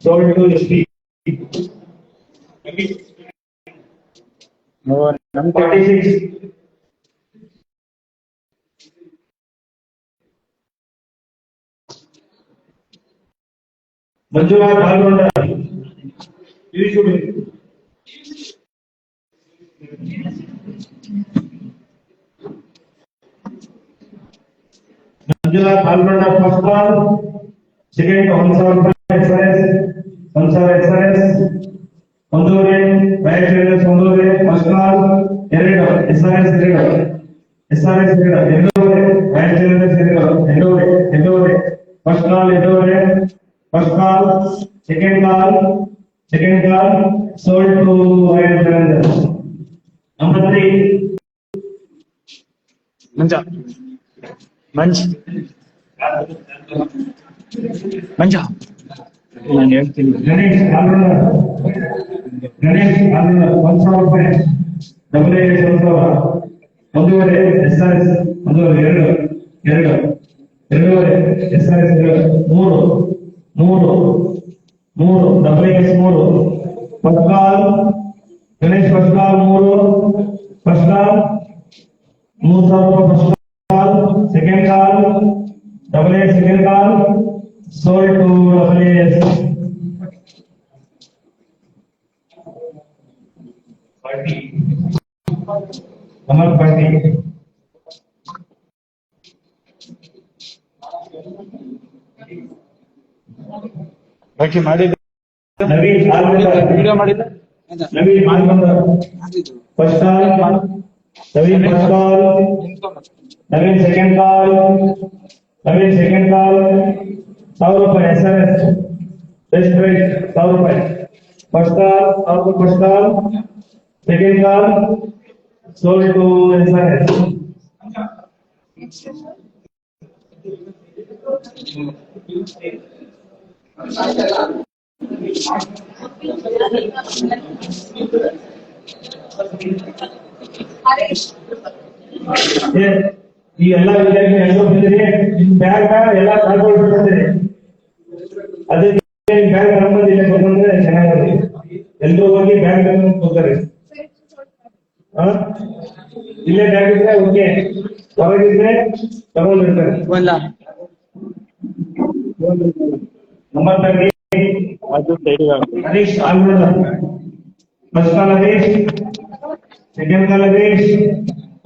sold to SP ನಮ್ 46 Manjunath all rounder Manjunath all rounder first call second 1,000 ರೂಪಾಯಿ SRS ಒಂದೂವರೆ ರೈಟ್ ಒಂದೂವರೆ ಫಸ್ಟ್ ಕಾಲ್ 2 SRS 2 ಎರಡೂವರೆ right ಎರಡೂವರೆ first call ಎರಡೂವರೆ first call second call sold to Royal Challengers number 3 ಮಂಜ ನಾನು ಹೇಳ್ತೀನಿ Ganesh allrounder 1,000 ರೂಪಾಯಿ ಡಬಲ್ ಎ 1,000 ಒಂದೂವರೆ SRS ಒಂದೂವರೆ ಎರಡೂವರೆ SRS ಮೂರು double S 3 first call Ganesh first call 3,000 first call second call double S second call sold to double S number 40 ಬಾಕಿ ಮಾಡಿದ Naveen allrounder video ಮಾಡಿದ Naveen allrounder first call Naveen first call Naveen second call 1,000 ರೂಪಾಯಿ SRS best price 1,000 ರೂಪಾಯಿ first call second call sold to SRS ಈ ಎಲ್ಲ ವಿದ್ಯಾರ್ಥಿಗಳು ನಿಮ್ bag ಎಲ್ಲ ಕಳ್ಕೊಳ್ಬಿಡ್ತಾರೆ ಅದೇ ಬ್ಯಾಗ್ ತಗೊಂಡಿಲ್ಲ ಬಂದ್ರೆ ಚೆನ್ನಾಗಿ ಎಲ್ಲರೂ ಹೋಗಿ ಬ್ಯಾಗ್ ತಗೊಂಡು ಹೋಗ್ತಾರೆ ಇಲ್ಲೇ ಬ್ಯಾಗ್ ಇದ್ರೆ ಓಕೆ ಹೊರಗಿದ್ರೆ ತಗೊಂಡಿರ್ತಾರೆ ನಂಬರ್ 30 ಅದು Harish allrounder first call Harish second call Harish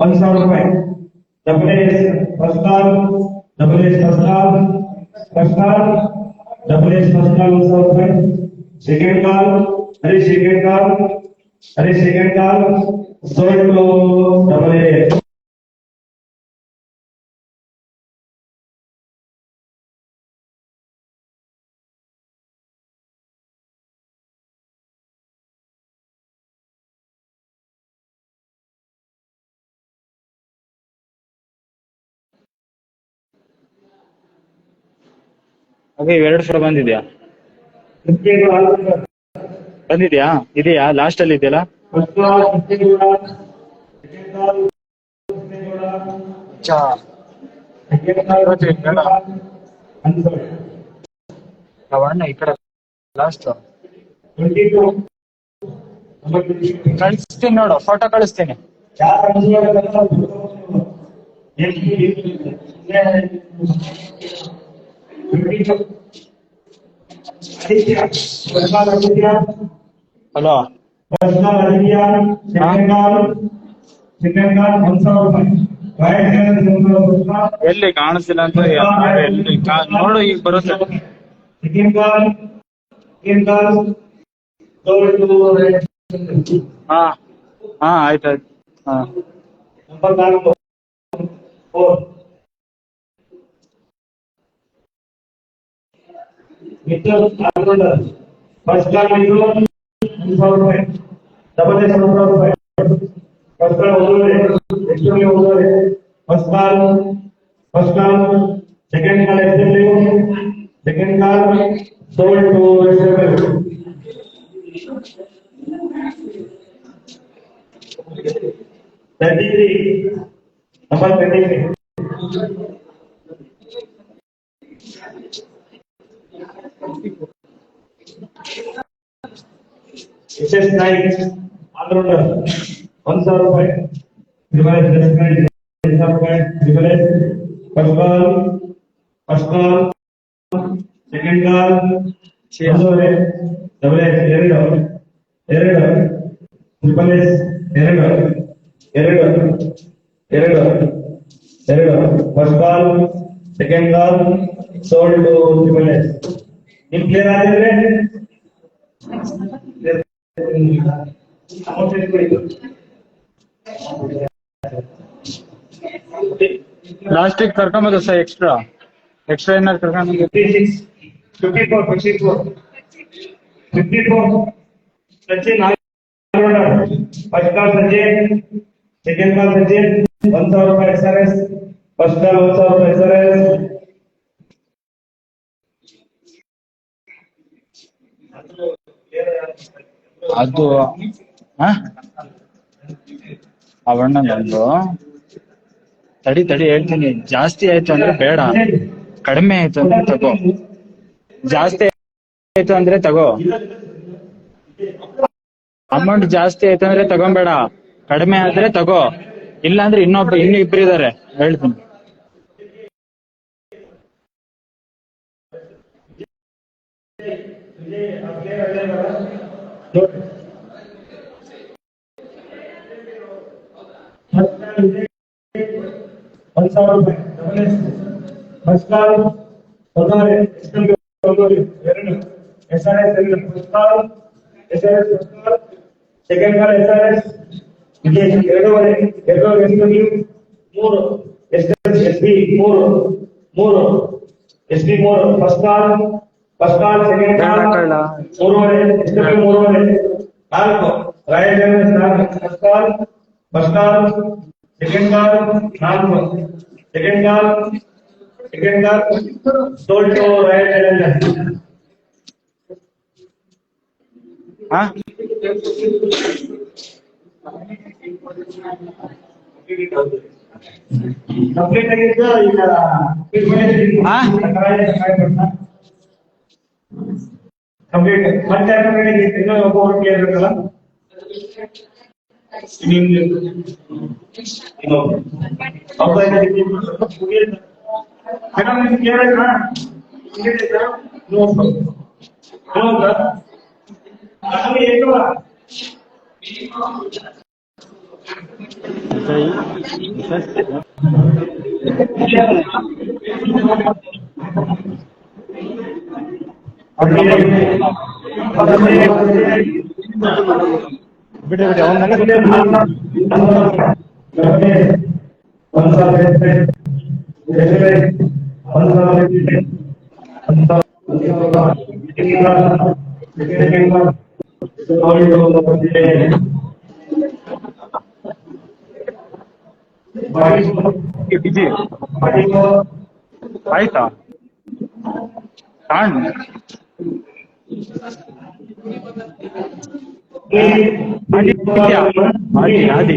1,000 ರೂಪಾಯಿ double S first call double H first call, double H first call also open. Second call, second call, sold to double H. ಅದೇ ಇವೆರಡು photo ಬಂದಿದ್ಯಾ ಬಂದಿದ್ಯಾ ಇದೆಯಾ last ಅಲ್ಲಿ ಇದೆಯಲ್ಲ ಅಣ್ಣ ಈ ಕಡೆ ಲಾಸ್ಟ್ ಕಳಿಸ್ತೀನಿ ನೋಡು ಫೋಟೋ ಕಳಿಸ್ತೀನಿ ಹಲೋ ಎಲ್ಲಿ ಕಾಣಿಸ್ತಿಲ್ಲ ಅಂತ ಎಲ್ಲಿ ನೋಡು ಈಗ ಬರುತ್ತೆ ಹಾ ಹಾ ಆಯ್ತಾಯ್ತು ಹಾ ಫಸ್ಟ್ ಕಾಲ್ ಇದು 1000 ರೂಪಾಯಿ ಡಬಲ್ ಎಸ್ 1000 ರೂಪಾಯಿ ಫಸ್ಟ್ ಕಾಲ್ ಓದೋರೆ ಎಕ್ಸ್ಟ್ರಾ ಓದೋರೆ first call second call extra second call sold to extra 33 number 33 SS9 all-rounder 1000 rupees device discount 1000 rupees device first call second call double S ಎರಡು triple S ಎರಡು first call second call sold to triple S in clear ಆಗಿದ್ರೆ ಲಾಸ್ಟಿಗೆ ಕರ್ಕೊಂಬೋದು sir extra ಏನಾದ್ರು ಕರ್ಕೊಂಡು 54 Sachin first call Sachin second ಕಾಲ್ ಸಚಿನ್ 1000 ರೂಪಾಯಿ SRS first ಕಾಲ್ 1000 ರೂಪಾಯಿ SRS ಅದು ಅವಣ್ಣಂದು ತಡಿ ಹೇಳ್ತೀನಿ ಜಾಸ್ತಿ ಆಯ್ತು ಅಂದ್ರೆ ಬೇಡ ಕಡಿಮೆ ಆಯ್ತು ಅಂದ್ರೆ ತಗೋ ಜಾಸ್ತಿ ಆಯ್ತು ಅಂದ್ರೆ ತಗೋ ಅಮೌಂಟ್ ಜಾಸ್ತಿ ಆಯ್ತು ಅಂದ್ರೆ ತಗೊಂಬೇಡ ಕಡಿಮೆ ಆದ್ರೆ ತಗೋ ಇಲ್ಲ ಅಂದ್ರೆ ಇನ್ನೂ ಇಬ್ರು ಇದಾರೆ ಹೇಳ್ತೀನಿ first call second call SRS ಎರಡೂವರೆ ಮೂರು SB ಮೂರು ಫಸ್ಟ್ ಕಾಲ್ ಸೆಕೆಂಡ್ ಕಾಲ್ ಮೂರುವರೆ ನಾಲ್ಕು royal first call second call ನಾಲ್ಕು second call sold to Royal Challengers. Complete ಆಗಿದ್ದು ಈಗ ಕಂಪ್ಲೀಟ್ ಮತ್ತೆ ಇನ್ನೂ ಒಬ್ಬರು ಕ್ಲಿಯರ್ ಇರುತ್ತಲ್ಲ ಬಿಡಿ ಬಿಡಿ ಅವನ್ನ ಬಿಜಿ ಆಯ್ತಾ ಕಾಣ್ ಆದಿ ಆದಿ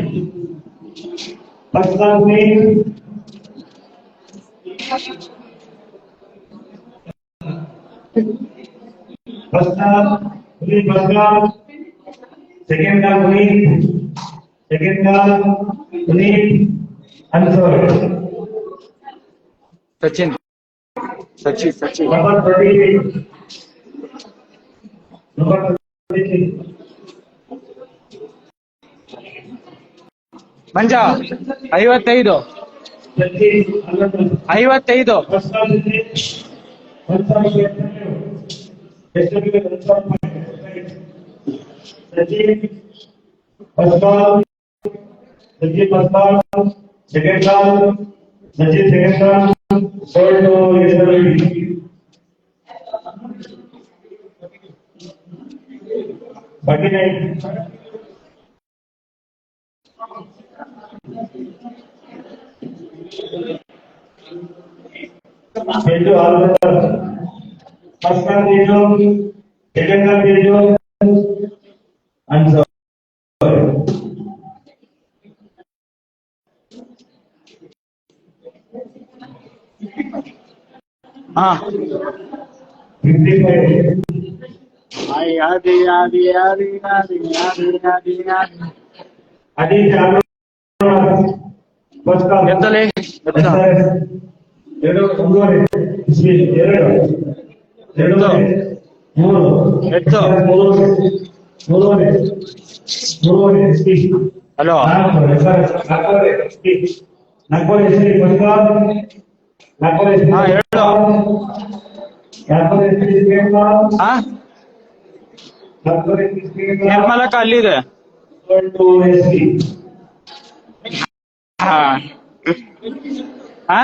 सेकंड का Puneet answer Sachin Sachin number 38 number 38 ಮಂಜ 55 55 बाकी नहीं भेजो फर्स्ट का भेजो सेकंड का भेजो आंसर हाँ आदि आदि आदि आदि आदि आदि आदि अभी चालू फर्स्ट का ಎತ್ತಲೆ ಎತ್ತ ಎರಡು ಒಂದೂವರೆ ಎರಡು ಮೂರು ಎತ್ತು ಮೂರುವರೆ ಹಲೋ ಹಾ ಹೇಳು ಹಾ ನಿರ್ಮಲಕ್ಕ ಅಲ್ಲಿದೆ ಹಾ ಹಾ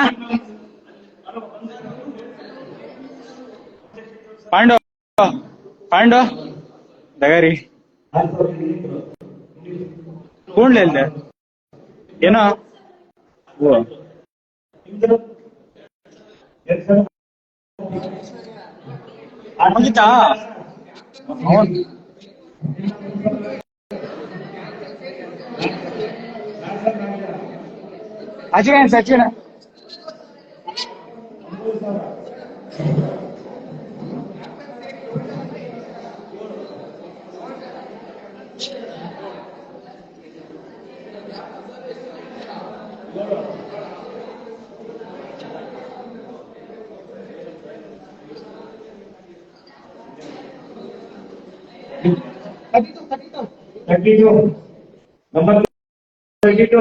ಪಾಂಡು ಪಾಂಡು ದಗರಿ ಕೂಡ್ಲೆ ಏನೋ ಓ ಮುಗಿತಾ ಸಚಿನ್ ಸಚಿನ್ नंबर 32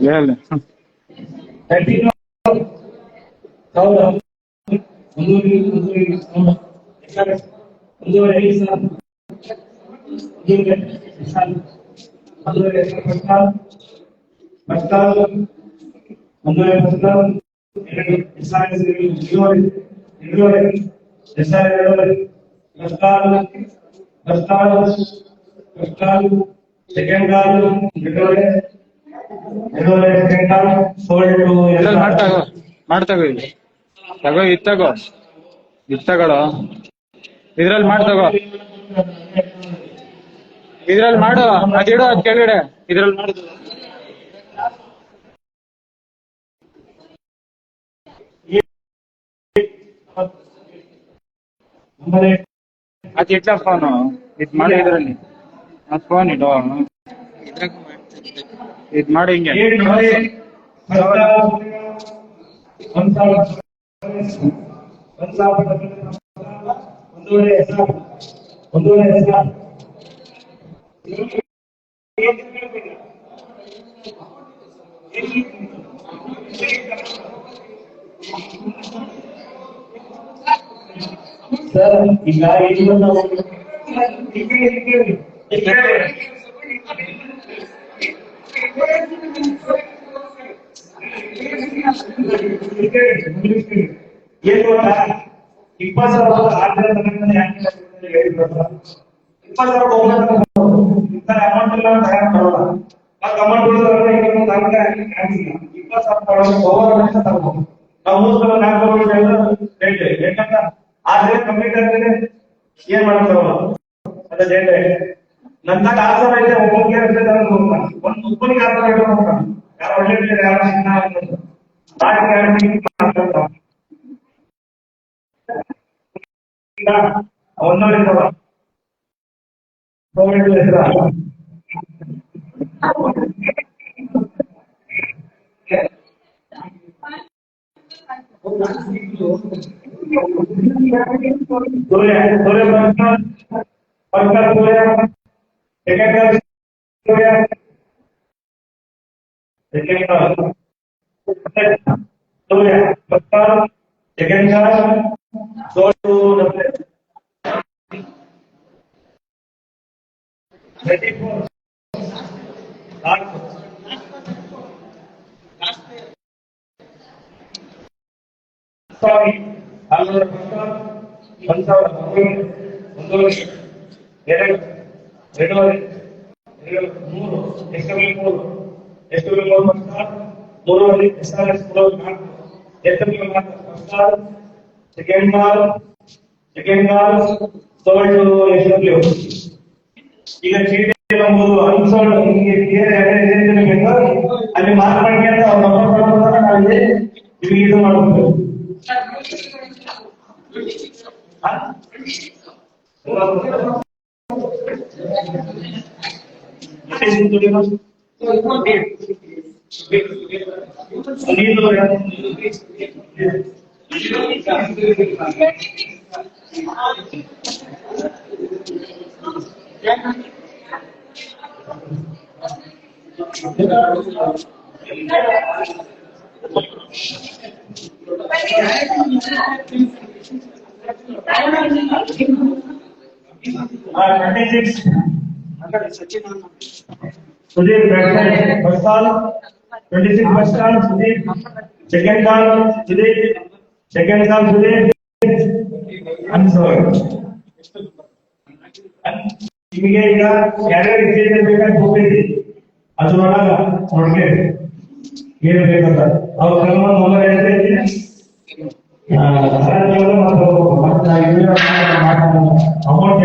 ಹೇಳ 32 सेकंड ಮಾಡ್ತಗೋ ಇಲ್ಲಿ ತಗೋ ಇತ್ತಗೋ ಇತ್ತಗಳು ಇದ್ರಲ್ಲಿ ಮಾಡ್ತಗೋ ಇದ್ರಲ್ಲಿ ಮಾಡು ಅದಿಡು ಅದ್ ಕೆಳಗಡೆ ಇದ್ರಲ್ಲಿ ಮಾಡು ಅದ್ ಇಟ್ಲ ಫೋನು ಇದ್ ಮಾಡಿ ಇದ್ರಲ್ಲಿ ಮತ್ ಫೋನ್ ಇಡು ಇದ್ ಮಾಡಿ ಹಿಂಗೆ ಒಂದೂವರೆ ಸರ್ ಈಗ ಇದು ನಾವು ಏನ್ ಗೊತ್ತಾ 20,000 ಆದ್ರೆ ಹೇಳಿದ್ರು 20,000 ಅಮೌಂಟ್ ಎಲ್ಲ ತಗೊಂಡ್ಬರಲ್ಲ ಅಮೌಂಟ್ ಉಳಿದ್ರೆ ಈಗ ನಮ್ಗೆ 20,000 ಓವರ್ ಅಂತ ತಗೋಬಹುದು ನಾವು 3,000 ರೇಟ್ ಯಾಕಂದ್ರೆ ಆದ್ರೆ ಕಂಪ್ಯೂಟರ್ ಏನ್ ಮಾಡ್ತಾರಲ್ಲ ಅದ ಡೇಟೆ ನಂದಾಗ ಆಸರ ಐತೆ ಒಬ್ಬನಿಗೆ ಒಂದು ಒಬ್ಬನಿಗೆ ಆಸರ ಐತೆ ಯಾರು ಒಳ್ಳೆ ಒಂದೋಡಿದ್ದವ ಈಗ ಚೀಟಿ ಅಲ್ಲಿ ಮಾರ್ಪಾಡಿಗೆ ಅಂತ ಅವ್ರ ನಾವು ಇದು ಮಾಡಬಹುದು Sudeep first call, 26 first call, Sudeep. Second call, Sudeep. Second call, Sudeep. Unsolved. ನಿಮಗೆ ಈಗ ಯಾರ್ಯಾರು ವಿಷಯ ಬೇಕಾಗಿ ಹೋಗ್ತೀವಿ ಅದ್ರೊಳಗ ನೋಡ್ಗೆ ಏನ್ ಬೇಕಂತ ಅವ್ರ ಕ್ರಮ ಮೊದಲ ಹೇಳ್ತೈತಿ ಅಮೌಂಟ್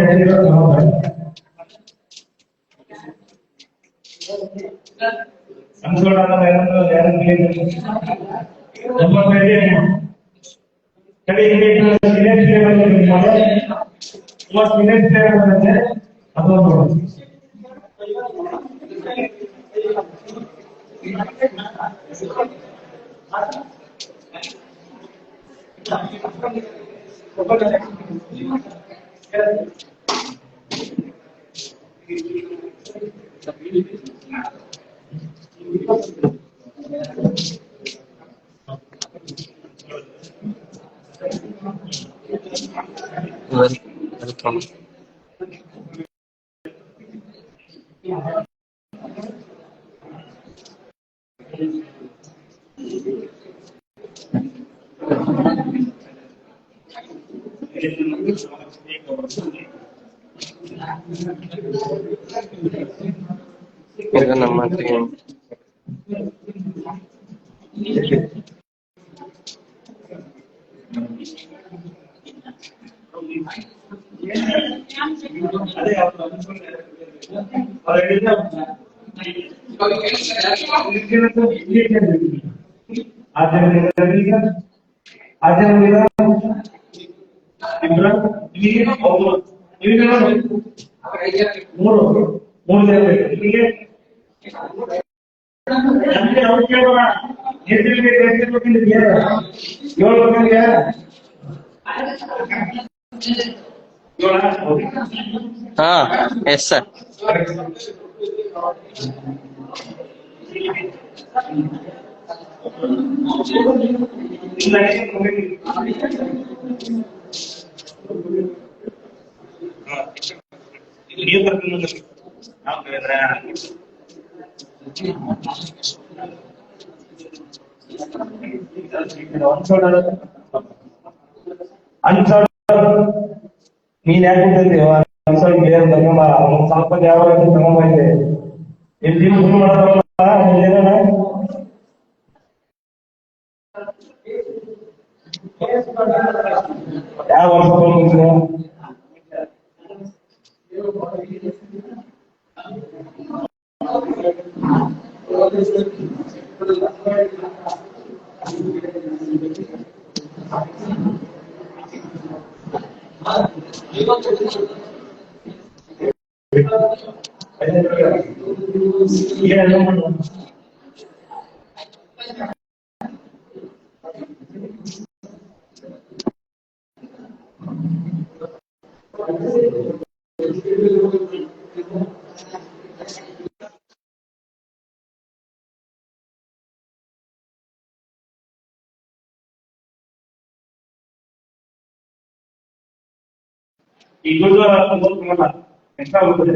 Welcome. ಇದು ನಮ್ಮ ಟೀಮ್. हाँ, yes sir. ಅನ್ಸರ್ ನೀನ್ ಯಾಕೆ ಕೂತಿದ್ದೀವ ಅನ್ಸರ್ ಬೇರೆ ತಗೊಂಬ ಅವ್ನು ಸ್ವಲ್ಪ ಯಾವ ತಗೊಂಬೈತೆ ಇಲ್ಲಿ ಶುರು ಮಾಡ್ತಾರಲ್ಲ ಯಾವ ವರ್ಷ ಬಂದಿದ್ರು ಈ ಗುರುಗಳ ಎಂತ ಹೋಗುತ್ತದೆ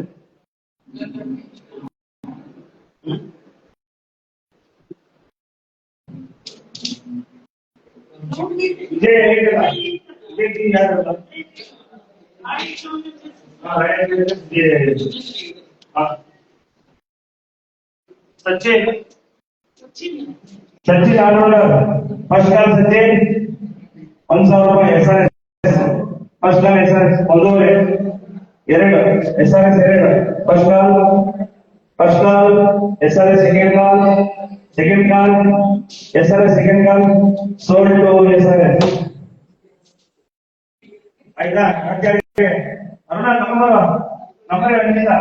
ಇದೇ ಯಾರಲ್ಲ सचिन सचिन आनंद फर्स्ट क्लास सचिन 1,000 ರೂಪಾಯಿ SRS ಫಸ್ಟ್ ಕ್ಲಾಸ್ SRS ಒಂದೂವರೆ ಎರಡು SRS ಎರಡು first class SRS second class SRS second class sold to SRS ಆಯ್ತಾ ಅರುಣ ನಂಬರ್ ಹೇಳಿಲ್ಲ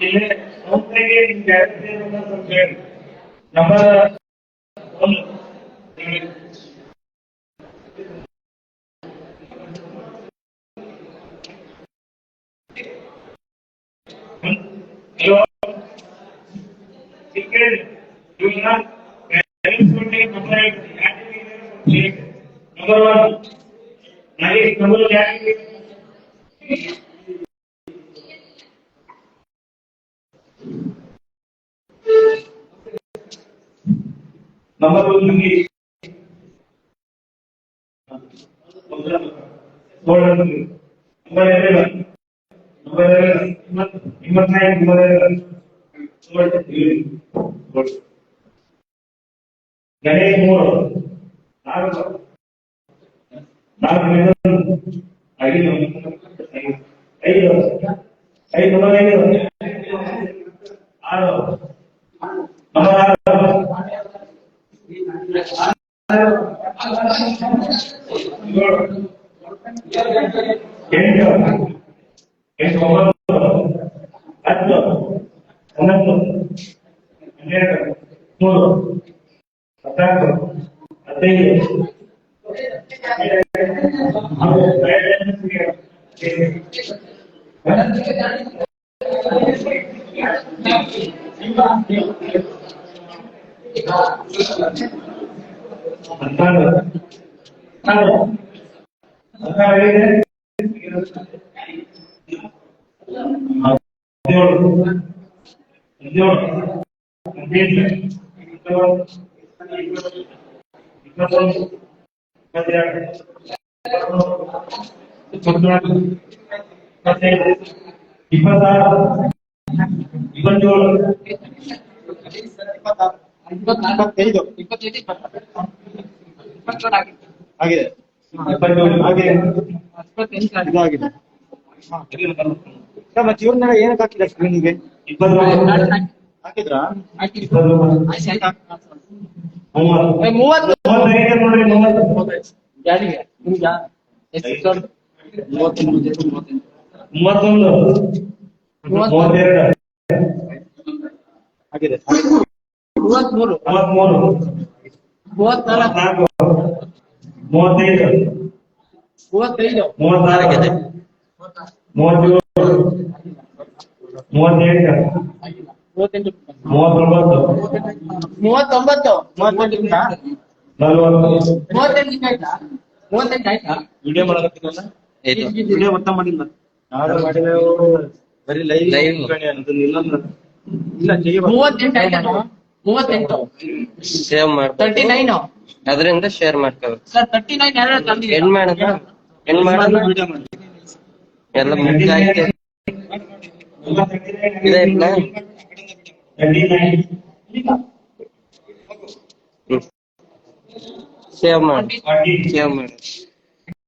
ಇಲ್ಲಿ ಸಂಸ್ಥೆಗೆ number 1 Hello. Secret, you will not complaint. Number 1. Nice. Number 2. Number 2 English. Number 11. Number 9. Ganesh Moore. 4. ಮತ್ತೆ ಇವ್ರನ್ನೆಲ್ಲ ಏನಕ್ಕೆ ಹಾಕಿಲ್ಲ ಸ್ಕ್ರೀನಿಗೆ ಹಾಕಿದ್ರಾ? ಯಾರಿಗೆ? ಆಗಿದೆ 33 34 35 35 36 37 38 38 ಆಯ್ತಾ? ವಿಡಿಯೋ ಮಾಡಕತ್ತಿರಲ್ಲ, ವಿಡಿಯೋ ಗೊತ್ತಾ ಮಾಡಿಲ್ಲ, ಯಾರು ಮಾಡಿದ್ರೆ ಬರೀ ಲೈವ್ ಇಲ್ಲ 38 ಆಯ್ತಾ? 38 ಸೇವ್ ಮಾಡ್ಕೊ 39 ಅದರಿಂದ ಶೇರ್ ಮಾಡ್ಕೋಬೇಕು ಸರ್ 39 ಯಾರು ತಂದಿದ್ದೀರಾ? ಹೆಣ್ ಮಾಡೋದು ವಿಡಿಯೋ ಮಾಡಿ ಎಲ್ಲ ಮುಖ್ಯ ಆಯ್ತು ಇದೆ ಸೇವ್ ಮಾಡಿ